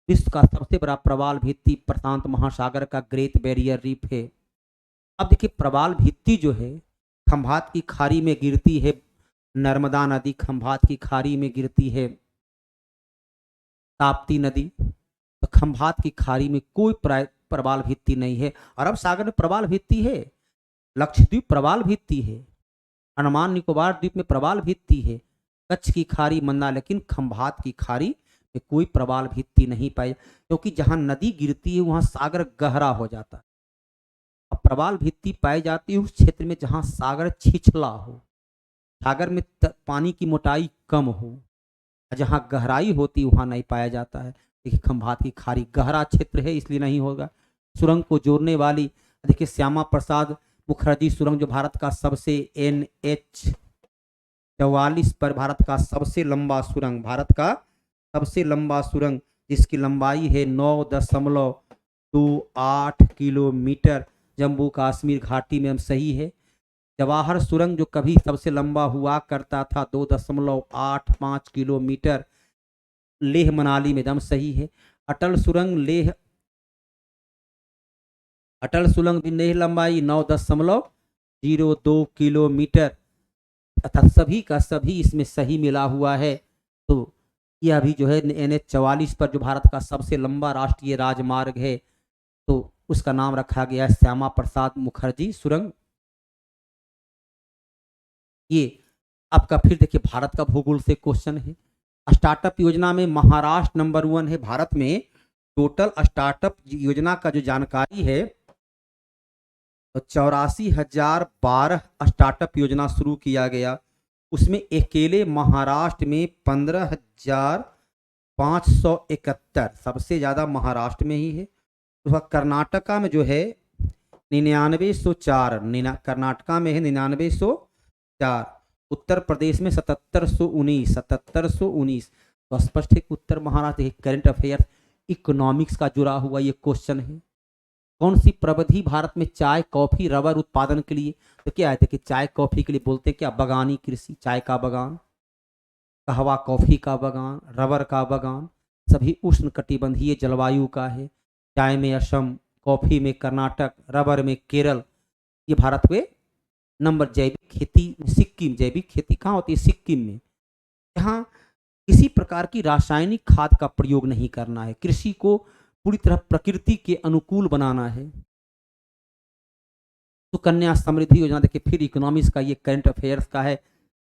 विश्व का सबसे बड़ा प्रवाल भित्ति प्रशांत महासागर का ग्रेट बैरियर रीफ है। अब देखिए प्रवाल भित्ति जो है खंभात की खाड़ी में गिरती है, नर्मदा नदी खंभात की खाड़ी में गिरती है, ताप्ती नदी, तो खंभात की खाड़ी में कोई प्रवाल भित्ति नहीं है। अरब सागर में प्रवाल भित्ति है, लक्षद्वीप प्रवाल भित्ति है, अंडमान निकोबार द्वीप में प्रवाल भित्ति है, कच्छ की खाड़ी मंदा, लेकिन खंभात की खाड़ी में कोई प्रवाल भित्ति नहीं पाई, क्योंकि जहां नदी गिरती है वहां सागर गहरा हो जाता है। अब प्रवाल भित्ति पाई जाती है उस क्षेत्र में जहां सागर छिछला हो, सागर में पानी की मोटाई कम हो, जहां गहराई होती वहां नहीं पाया जाता है। देखिए खंभात की खाड़ी गहरा क्षेत्र है इसलिए नहीं होगा। सुरंग को जोड़ने वाली, देखिए श्यामा प्रसाद मुखर्जी सुरंग जो भारत का सबसे NH 44 पर भारत का सबसे लंबा सुरंग, भारत का सबसे लंबा सुरंग जिसकी लंबाई है 9.28 किलोमीटर, जम्मू कश्मीर घाटी में सही है। जवाहर सुरंग जो कभी सबसे लंबा हुआ करता था 2.85 किलोमीटर, लेह मनाली में दम सही है। अटल सुरंग भी लेह लंबाई 9.02 किलोमीटर, अर्थात सभी का सभी इसमें सही मिला हुआ है। तो यह भी जो है NH 44 पर जो भारत का सबसे लंबा राष्ट्रीय राजमार्ग है, तो उसका नाम रखा गया है श्यामा प्रसाद मुखर्जी सुरंग। ये आपका फिर देखिए भारत का भूगोल से क्वेश्चन है। स्टार्टअप योजना में महाराष्ट्र नंबर 1 है। भारत में टोटल स्टार्टअप योजना का जो जानकारी है तो 84,012 स्टार्टअप योजना शुरू किया गया, उसमें अकेले महाराष्ट्र में 15,571, सबसे ज़्यादा महाराष्ट्र में ही है। तो कर्नाटका में जो है 9904, कर्नाटका में है 9904, उत्तर प्रदेश में 7719। तो स्पष्ट है कि उत्तर महाराष्ट्र करंट अफेयर इकोनॉमिक्स का जुड़ा हुआ ये क्वेश्चन है। कौन सी प्रविधि भारत में चाय कॉफी रबर उत्पादन के लिए, तो क्या है कि चाय कॉफी के लिए बोलते हैं क्या, बगानी कृषि, चाय का बगान, कहवा कॉफी का बगान, रबर का बगान, सभी उष्ण कटिबंधीय जलवायु का है। चाय में असम, कॉफी में कर्नाटक, रबर में केरल। ये भारत में नंबर। जैविक खेती सिक्किम, जैविक खेती कहाँ होती है, सिक्किम में, जहाँ किसी प्रकार की रासायनिक खाद का प्रयोग नहीं करना है, कृषि को पूरी तरह प्रकृति के अनुकूल बनाना है। सुकन्या समृद्धि योजना देखिए फिर इकोनॉमिक्स का ये करंट अफेयर्स का है।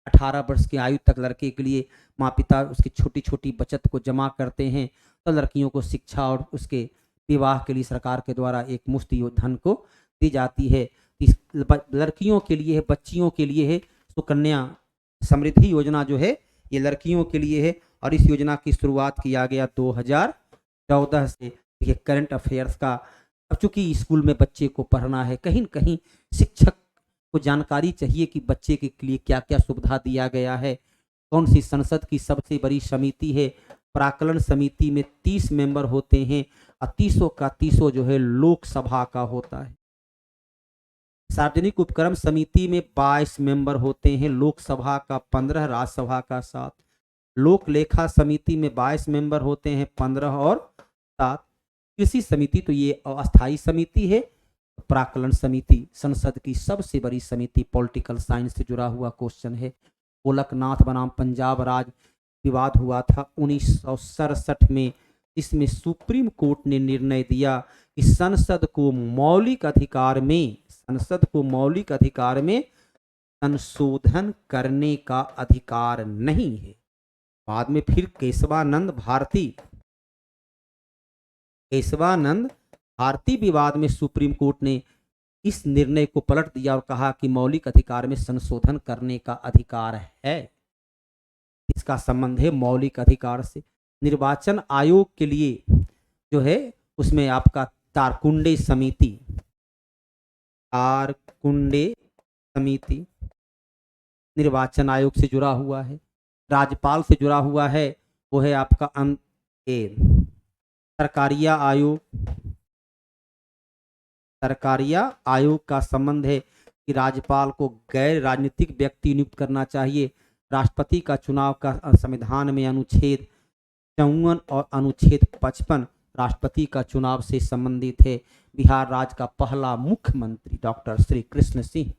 18 वर्ष की आयु तक लड़के के लिए माँ पिता उसकी छोटी छोटी बचत को जमा करते हैं, तो लड़कियों को शिक्षा और उसके विवाह के लिए सरकार के द्वारा एक मुफ्त धन को दी जाती है। इस लड़कियों के लिए है, बच्चियों के लिए है। सुकन्या समृद्धि योजना जो है ये लड़कियों के लिए है और इस योजना की शुरुआत किया गया 2014 से। देखिए करंट अफेयर्स का, अब चूंकि स्कूल में बच्चे को पढ़ना है, कहीं न कहीं शिक्षक को जानकारी चाहिए कि बच्चे के लिए क्या क्या सुविधा दिया गया है। कौन सी संसद की सबसे बड़ी समिति है, प्राक्कलन समिति में 30 मेंबर होते हैं और 30 का 30 जो है लोकसभा का होता है। सार्वजनिक उपक्रम समिति में 22 मेंबर होते हैं, लोकसभा का 15, राज्यसभा का 7। लोक लेखा समिति में 22 मेंबर होते हैं, 15 और 7। कृषि समिति तो ये अस्थायी समिति है। प्राक्कलन समिति संसद की सबसे बड़ी समिति, पॉलिटिकल साइंस से जुड़ा हुआ क्वेश्चन है। गोलकनाथ बनाम पंजाब राज्य विवाद हुआ था 1967 में। इसमें सुप्रीम कोर्ट ने निर्णय दिया कि संसद को मौलिक अधिकार में संशोधन करने का अधिकार नहीं है। बाद में फिर केशवानंद भारती विवाद में सुप्रीम कोर्ट ने इस निर्णय को पलट दिया और कहा कि मौलिक अधिकार में संशोधन करने का अधिकार है। इसका संबंध है मौलिक अधिकार से। निर्वाचन आयोग के लिए जो है उसमें आपका तारकुंडे समिति निर्वाचन आयोग से जुड़ा हुआ है, राज्यपाल से जुड़ा हुआ है, वो है आपका सरकारिया आयोग। सरकारिया आयोग का संबंध है कि राज्यपाल को गैर राजनीतिक व्यक्ति नियुक्त करना चाहिए। राष्ट्रपति का चुनाव का संविधान में अनुच्छेद 54 और अनुच्छेद 55 राष्ट्रपति का चुनाव से संबंधित है। बिहार राज्य का पहला मुख्यमंत्री डॉक्टर श्री कृष्ण सिंह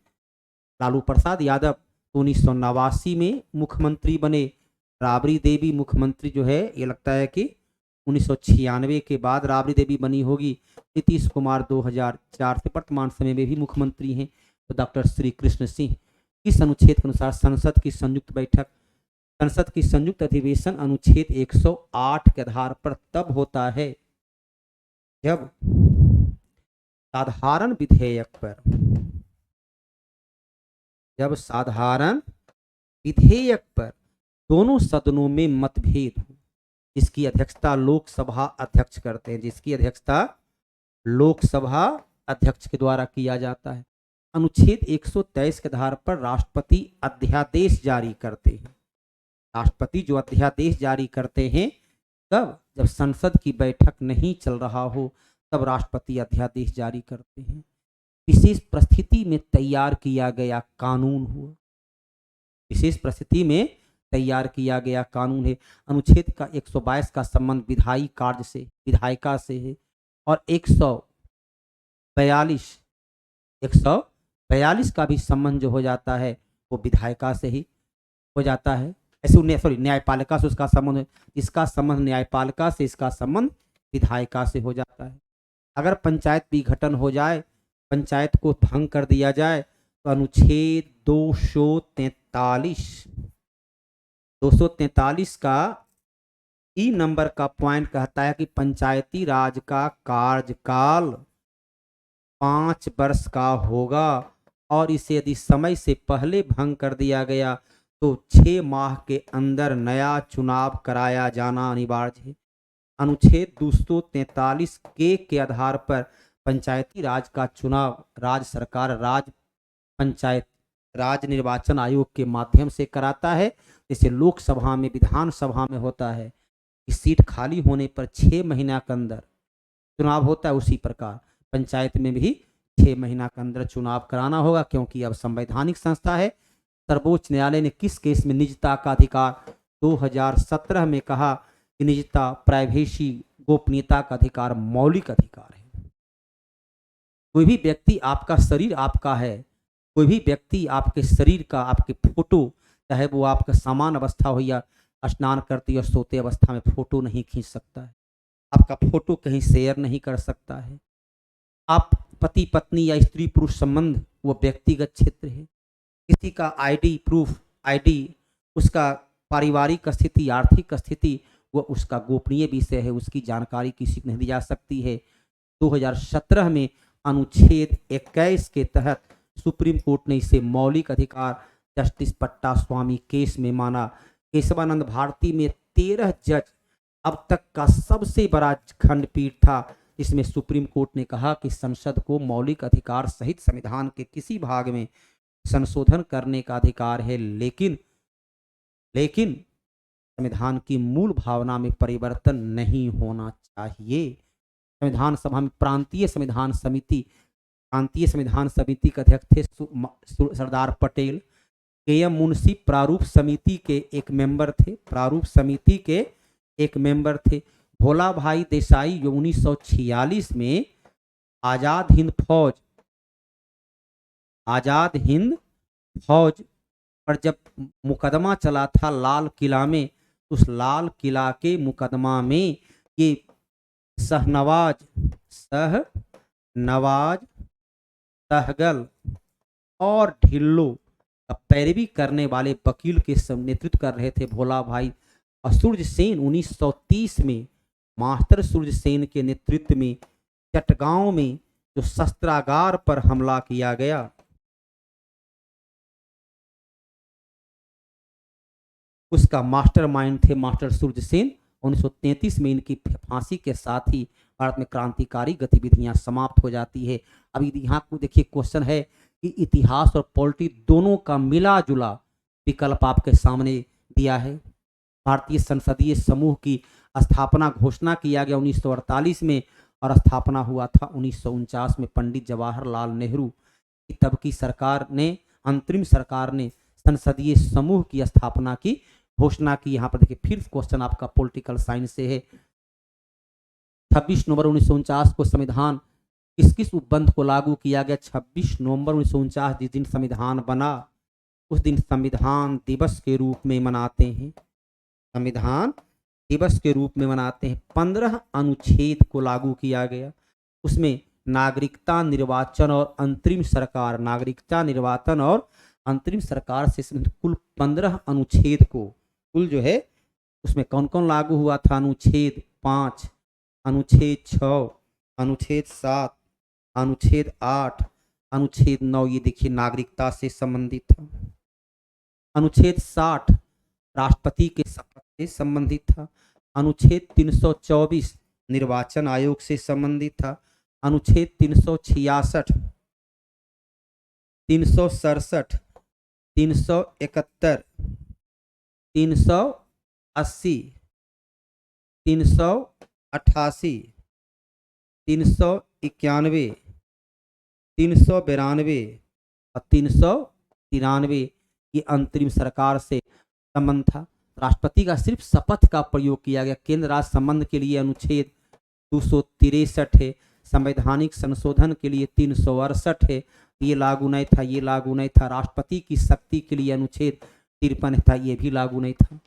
लालू प्रसाद यादव 1989 में मुख्यमंत्री बने। राबड़ी देवी मुख्यमंत्री जो है, ये लगता है कि 1996 के बाद राबड़ी देवी बनी होगी। नीतीश कुमार 2004 से वर्तमान समय में भी मुख्यमंत्री हैं। तो डॉक्टर श्री कृष्ण सिंह इस अनुच्छेद के अनुसार संसद की संयुक्त अधिवेशन अनुच्छेद 108 के आधार पर तब होता है जब साधारण विधेयक पर दोनों सदनों में मतभेद हो, जिसकी अध्यक्षता लोकसभा अध्यक्ष करते हैं, जिसकी अध्यक्षता लोकसभा अध्यक्ष के द्वारा किया जाता है। अनुच्छेद 123 के आधार पर राष्ट्रपति अध्यादेश जारी करते हैं। राष्ट्रपति जो अध्यादेश जारी करते हैं तब जब संसद की बैठक नहीं चल रहा हो तब राष्ट्रपति अध्यादेश जारी करते हैं। विशेष परिस्थिति में तैयार किया गया कानून हुआ, विशेष परिस्थिति में तैयार किया गया कानून है। अनुच्छेद का 122 का संबंध विधायी कार्य से, विधायिका से है और 142 का भी संबंध जो हो जाता है वो विधायिका से ही हो जाता है। ऐसे न्यायपालिका से उसका संबंध है, इसका संबंध न्यायपालिका से, इसका संबंध विधायिका से हो जाता है। अगर पंचायत विघटन हो जाए, पंचायत को भंग कर दिया जाए तो अनुच्छेद 243 का ई नंबर का पॉइंट कहता है कि पंचायती राज का कार्यकाल 5 वर्ष का होगा और इसे यदि समय से पहले भंग कर दिया गया तो 6 माह के अंदर नया चुनाव कराया जाना अनिवार्य है। अनुच्छेद 243 के आधार पर पंचायती राज का चुनाव राज्य सरकार पंचायत राज निर्वाचन आयोग के माध्यम से कराता है। जैसे लोकसभा में, विधानसभा में होता है कि सीट खाली होने पर 6 महीना के अंदर चुनाव होता है, उसी प्रकार पंचायत में भी 6 महीना के अंदर चुनाव कराना होगा, क्योंकि अब संवैधानिक संस्था है। सर्वोच्च न्यायालय ने किस केस में निजता का अधिकार 2017 में कहा कि निजता, प्राइवेसी, गोपनीयता का अधिकार मौलिक अधिकार है। कोई भी व्यक्ति, आपका शरीर आपका है, कोई भी व्यक्ति आपके शरीर का, आपके फोटो, चाहे वो आपका समान अवस्था हो या स्नान करते या सोते अवस्था में, फोटो नहीं खींच सकता है। आपका फोटो कहीं शेयर नहीं कर सकता है। आप पति पत्नी या स्त्री पुरुष संबंध वो व्यक्तिगत क्षेत्र है। किसी का आईडी प्रूफ, उसका पारिवारिक स्थिति, आर्थिक स्थिति, वो उसका गोपनीय विषय है, उसकी जानकारी किसी को नहीं दी जा सकती है। 2017 में अनुच्छेद 21 के तहत सुप्रीम कोर्ट ने इसे मौलिक अधिकार जस्टिस पट्टा स्वामी केस में माना। केशवानंद भारती में 13 जज अब तक का सबसे बड़ा खंडपीठ था, इसमें सुप्रीम कोर्ट ने कहा कि संसद को मौलिक अधिकार सहित संविधान के किसी भाग में संशोधन करने का अधिकार है, लेकिन संविधान की मूल भावना में परिवर्तन नहीं होना चाहिए। संविधान सभा में प्रांतीय संविधान समिति के अध्यक्ष थे सरदार पटेल। के.एम. मुंशी प्रारूप समिति के एक मेंबर थे। भोला भाई देसाई जो 1946 में आजाद हिंद फौज पर जब मुकदमा चला था लाल किला में, उस लाल किला के मुकदमा में ये सहनवाज सहगल और ढिल्लो का पैरवी करने वाले वकील के नेतृत्व कर रहे थे भोला भाई। और सूर्य सेन 1930 में मास्टर सूर्य सेन के नेतृत्व में चटगांव में जो शस्त्रागार पर हमला किया गया, उसका मास्टरमाइंड थे मास्टर सूर्य सेन। 1933 में इनकी फांसी के साथ ही भारत में क्रांतिकारी गतिविधियां समाप्त हो जाती है। अभी यहाँ को देखिए, क्वेश्चन है कि इतिहास और पॉलिटी दोनों का मिला जुला विकल्प आपके सामने दिया है। भारतीय संसदीय समूह की स्थापना घोषणा किया गया 1948 में और स्थापना हुआ था 1949 में। पंडित जवाहरलाल नेहरू की तब की सरकार ने, अंतरिम सरकार ने संसदीय समूह की स्थापना की घोषणा की। यहाँ पर देखिए फिर क्वेश्चन आपका पॉलिटिकल साइंस से है। 26 नवंबर 1949 को संविधान किस किस उपबंध को लागू किया गया? 26 नवंबर 1949 जिस दिन संविधान बना उस दिन संविधान दिवस के रूप में मनाते हैं। संविधान दिवस के रूप में मनाते हैं। 15 अनुच्छेद को लागू किया गया। उसमें नागरिकता निर्वाचन और अंतरिम सरकार, नागरिकता निर्वाचन और अंतरिम सरकार से कुल 15 अनुच्छेद को, कुल जो है उसमें कौन कौन लागू हुआ था? अनुच्छेद 5, अनुच्छेद 6, अनुच्छेद 7, अनुच्छेद 8, अनुच्छेद 9। ये देखिए नागरिकता से संबंधित था। अनुच्छेद 60 राष्ट्रपति के शपथ से संबंधित था। अनुच्छेद 324 निर्वाचन आयोग से संबंधित था। अनुच्छेद 366, 367, 371, 380, 388, 391, 392 और 393 ये अंतरिम सरकार से संबंध था। राष्ट्रपति का सिर्फ शपथ का प्रयोग किया गया। केंद्र राज्य संबंध के लिए अनुच्छेद 263 है। संवैधानिक संशोधन के लिए 368 है। ये लागू नहीं था, ये लागू नहीं था। राष्ट्रपति की शक्ति के लिए अनुच्छेद 53 था, ये भी लागू नहीं था।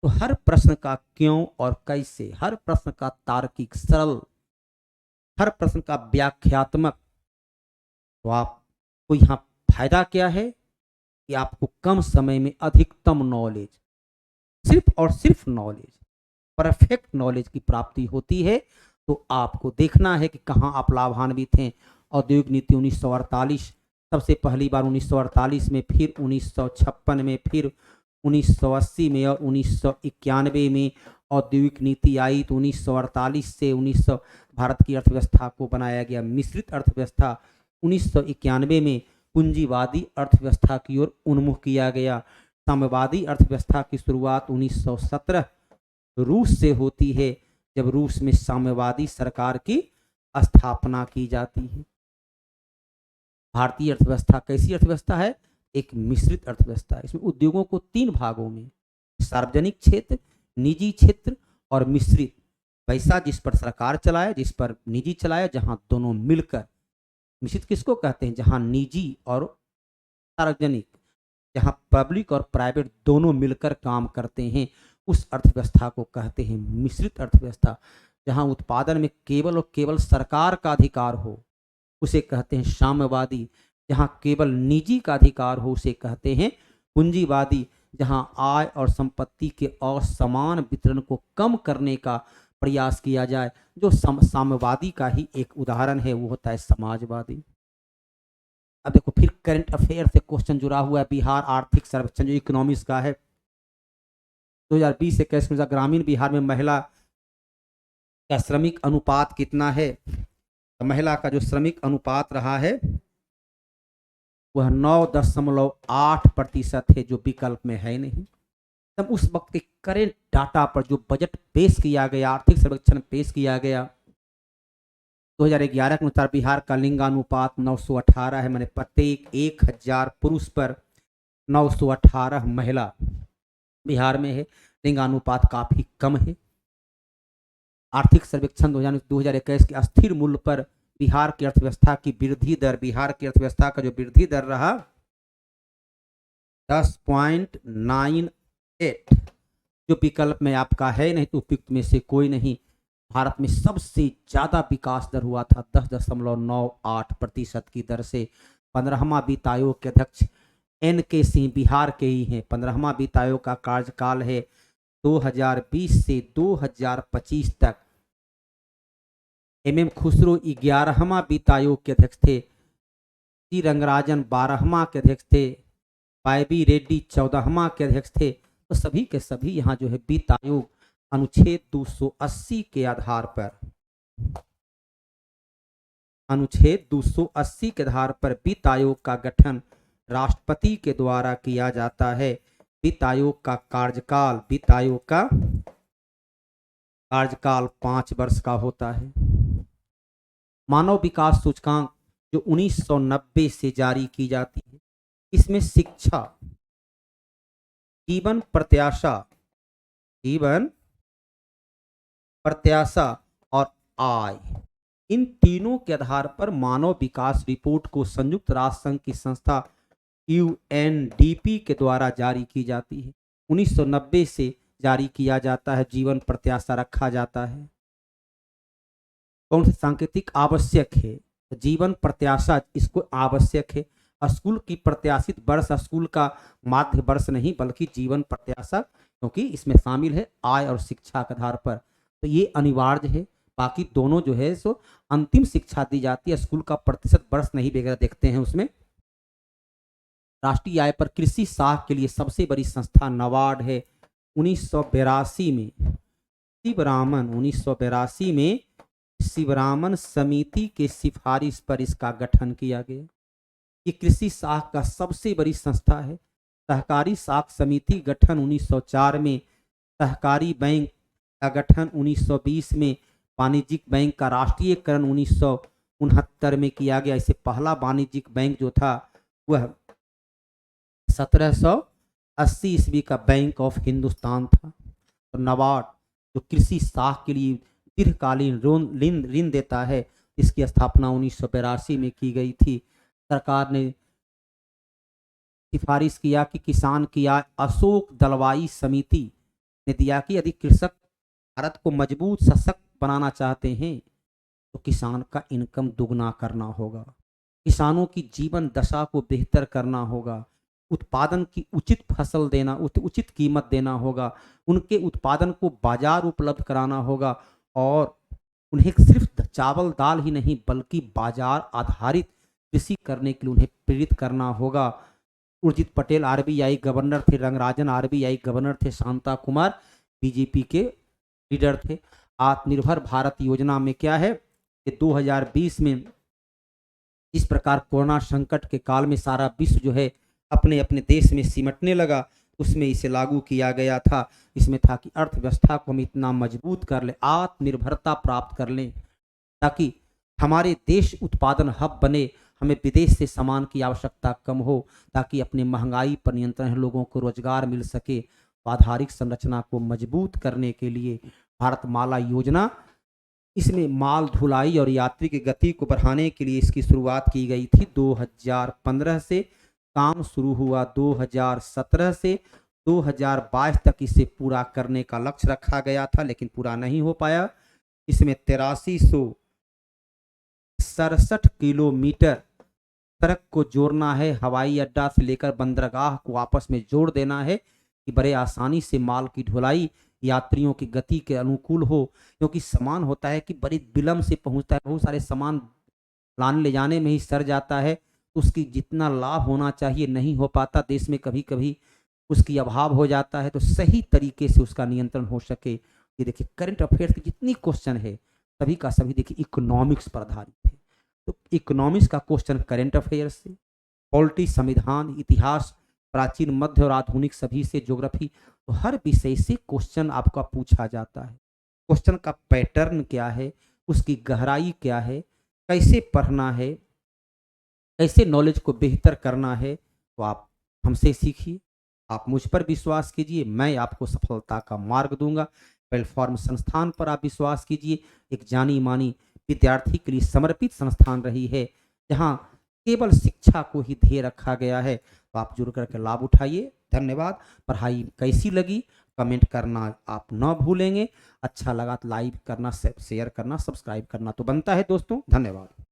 तो हर प्रश्न का क्यों और कैसे, हर प्रश्न का तार्किक सरल, हर प्रश्न का व्याख्यात्मक, तो आपको यहाँ फायदा क्या है कि आपको कम समय में अधिकतम नॉलेज, सिर्फ और सिर्फ नॉलेज, परफेक्ट नॉलेज की प्राप्ति होती है। तो आपको देखना है कि कहाँ आप लाभान्वित हैं। औद्योगिक नीति 1948 सबसे पहली बार 1948 में, फिर 1956 में, फिर 1980 में और 1991 में औद्योगिक नीति आई। तो 1948 से 1900 भारत की अर्थव्यवस्था को बनाया गया मिश्रित अर्थव्यवस्था। 1991 में पूंजीवादी अर्थव्यवस्था की ओर उन्मुख किया गया। साम्यवादी अर्थव्यवस्था की शुरुआत 1917 रूस से होती है, जब रूस में साम्यवादी सरकार की स्थापना की जाती है। भारतीय अर्थव्यवस्था कैसी अर्थव्यवस्था है? एक मिश्रित अर्थव्यवस्था है। इसमें उद्योगों को 3 भागों में, सार्वजनिक क्षेत्र, निजी क्षेत्र और मिश्रित, पैसा जिस पर सरकार चलाए, जिस पर निजी चलाए, जहां दोनों मिलकर। मिश्रित किसको कहते हैं? जहां निजी और सार्वजनिक, जहां पब्लिक और प्राइवेट दोनों मिलकर काम करते हैं, उस अर्थव्यवस्था को कहते हैं मिश्रित अर्थव्यवस्था। जहां उत्पादन में केवल और केवल सरकार का अधिकार हो, उसे कहते हैं साम्यवादी। जहां केवल निजी का अधिकार हो, उसे कहते हैं पूंजीवादी। जहां आय और संपत्ति के असमान वितरण को कम करने का प्रयास किया जाए, जो साम्यवादी का ही एक उदाहरण है, वो होता है समाजवादी। अब देखो फिर करंट अफेयर से क्वेश्चन जुड़ा हुआ है। बिहार आर्थिक सर्वेक्षण जो इकोनॉमिक्स का है 2020-21 में, ग्रामीण बिहार में महिला का श्रमिक अनुपात कितना है? तो महिला का जो श्रमिक अनुपात रहा है वह 9.8% है, जो विकल्प में है नहीं। तब उस वक्त के करेंट डाटा पर जो बजट पेश किया गया, आर्थिक सर्वेक्षण पेश किया गया 2011 के अनुसार बिहार का लिंगानुपात 918 है। मैंने प्रत्येक 1000 पुरुष पर 918 महिला बिहार में है। लिंगानुपात काफी कम है। आर्थिक सर्वेक्षण 2021 के स्थिर मूल्य पर बिहार की अर्थव्यवस्था की वृद्धि दर, बिहार की अर्थव्यवस्था का जो वृद्धि दर रहा 10.98, जो विकल्प में आपका है नहीं, तो उपयुक्त में से कोई नहीं। भारत में सबसे ज्यादा विकास दर हुआ था 10.98% की दर से। 15वां वित्त आयोग के अध्यक्ष NK सिंह बिहार के ही हैं। 15वां वित्त आयोग का कार्यकाल है 2020 से 2025 तक। MM खुसरो 11वां वित्त आयोग के अध्यक्ष थे। सी रंगराजन 12वां के अध्यक्ष थे। YB रेड्डी 14वां के अध्यक्ष थे। तो सभी के सभी यहाँ जो है वित्त आयोग अनुच्छेद 280 के आधार पर अनुच्छेद 280 के आधार पर वित्त आयोग का गठन राष्ट्रपति के द्वारा किया जाता है। वित्त आयोग का कार्यकाल 5 वर्ष का होता है। मानव विकास सूचकांक जो 1990 से जारी की जाती है, इसमें शिक्षा, जीवन प्रत्याशा और आय, इन तीनों के आधार पर मानव विकास रिपोर्ट को संयुक्त राष्ट्र संघ की संस्था यूएनडीपी के द्वारा जारी की जाती है। 1990 से जारी किया जाता है, जीवन प्रत्याशा रखा जाता है। कौन से सांकेतिक आवश्यक है? जीवन प्रत्याशा इसको आवश्यक है। स्कूल की प्रत्याशित वर्ष स्कूल का माध्य वर्ष नहीं, बल्कि जीवन प्रत्याशा, क्योंकि इसमें शामिल है आय और शिक्षा के आधार पर, तो ये अनिवार्य है। बाकी दोनों जो है सो अंतिम शिक्षा दी जाती है, स्कूल का प्रतिशत वर्ष नहीं वगैरह देखते हैं उसमें। राष्ट्रीय आय पर कृषि साख के लिए सबसे बड़ी संस्था नाबार्ड है। 1982 में शिवरामन समिति के सिफारिश पर इसका गठन किया गया। ये कृषि साख का सबसे बड़ी संस्था है। सहकारी साख समिति गठन 1904 में, सहकारी बैंक का गठन 1920 में, वाणिज्यिक बैंक का राष्ट्रीयकरण 1969 में किया गया। इससे पहला वाणिज्यिक बैंक जो था वह 1780 ईस्वी का बैंक ऑफ हिंदुस्तान था। तो नाबार्ड जो कृषि साख के लिए दीर्घकालीन ऋण देता है, इसकी स्थापना 1982 में की गई थी। सरकार ने सिफारिश किया कि किसान की आय, अशोक दलवाई समिति ने दिया कि यदि कृषक भारत को मजबूत सशक्त बनाना चाहते हैं तो किसान का इनकम दुगना करना होगा, किसानों की जीवन दशा को बेहतर करना होगा, उत्पादन की उचित फसल देना, उचित कीमत देना होगा, उनके उत्पादन को बाजार उपलब्ध कराना होगा और उन्हें सिर्फ चावल दाल ही नहीं बल्कि बाजार आधारित कृषि करने के लिए उन्हें प्रेरित करना होगा। उर्जित पटेल आरबीआई गवर्नर थे, रंगराजन आरबीआई गवर्नर थे, शांता कुमार बीजेपी के लीडर थे। आत्मनिर्भर भारत योजना में क्या है कि 2020 में इस प्रकार कोरोना संकट के काल में सारा विश्व जो है अपने अपने देश में सिमटने लगा, उसमें इसे लागू किया गया था। इसमें था कि अर्थव्यवस्था को हम इतना मजबूत कर लें, आत्मनिर्भरता प्राप्त कर लें, ताकि हमारे देश उत्पादन हब बने, हमें विदेश से सामान की आवश्यकता कम हो, ताकि अपने महंगाई पर नियंत्रण है, लोगों को रोजगार मिल सके। आधारिक संरचना को मजबूत करने के लिए भारतमाला योजना, इसमें माल ढुलाई और यात्री की गति को बढ़ाने के लिए इसकी शुरुआत की गई थी 2015 से। काम शुरू हुआ 2017 से 2022 तक इसे पूरा करने का लक्ष्य रखा गया था, लेकिन पूरा नहीं हो पाया। इसमें 8367 किलोमीटर सड़क को जोड़ना है, हवाई अड्डा से लेकर बंदरगाह को आपस में जोड़ देना है कि बड़े आसानी से माल की ढुलाई यात्रियों की गति के अनुकूल हो, क्योंकि सामान होता है कि बड़ी विलंब से पहुंचता है, बहुत सारे सामान लाने ले जाने में ही सर जाता है, उसकी जितना लाभ होना चाहिए नहीं हो पाता, देश में कभी कभी उसकी अभाव हो जाता है। तो सही तरीके से उसका नियंत्रण हो सके, ये देखिए करंट अफेयर्स की जितनी क्वेश्चन है सभी का सभी देखिए इकोनॉमिक्स पर आधारित है। तो इकोनॉमिक्स का क्वेश्चन करंट अफेयर्स से, पॉलिटी, संविधान, इतिहास, प्राचीन, मध्य और आधुनिक सभी से, ज्योग्राफी, तो हर विषय से क्वेश्चन आपका पूछा जाता है। क्वेश्चन का पैटर्न क्या है, उसकी गहराई क्या है, कैसे पढ़ना है, कैसे नॉलेज को बेहतर करना है, तो आप हमसे सीखिए, आप मुझ पर विश्वास कीजिए, मैं आपको सफलता का मार्ग दूंगा। प्लेटफॉर्म संस्थान पर आप विश्वास कीजिए, एक जानी मानी विद्यार्थी के लिए समर्पित संस्थान रही है, जहां केवल शिक्षा को ही ध्येय रखा गया है। तो आप जुड़ करके लाभ उठाइए। धन्यवाद। पढ़ाई कैसी लगी कमेंट करना आप न भूलेंगे। अच्छा लगा तो लाइक करना, शेयर करना, सब्सक्राइब करना तो बनता है दोस्तों। धन्यवाद।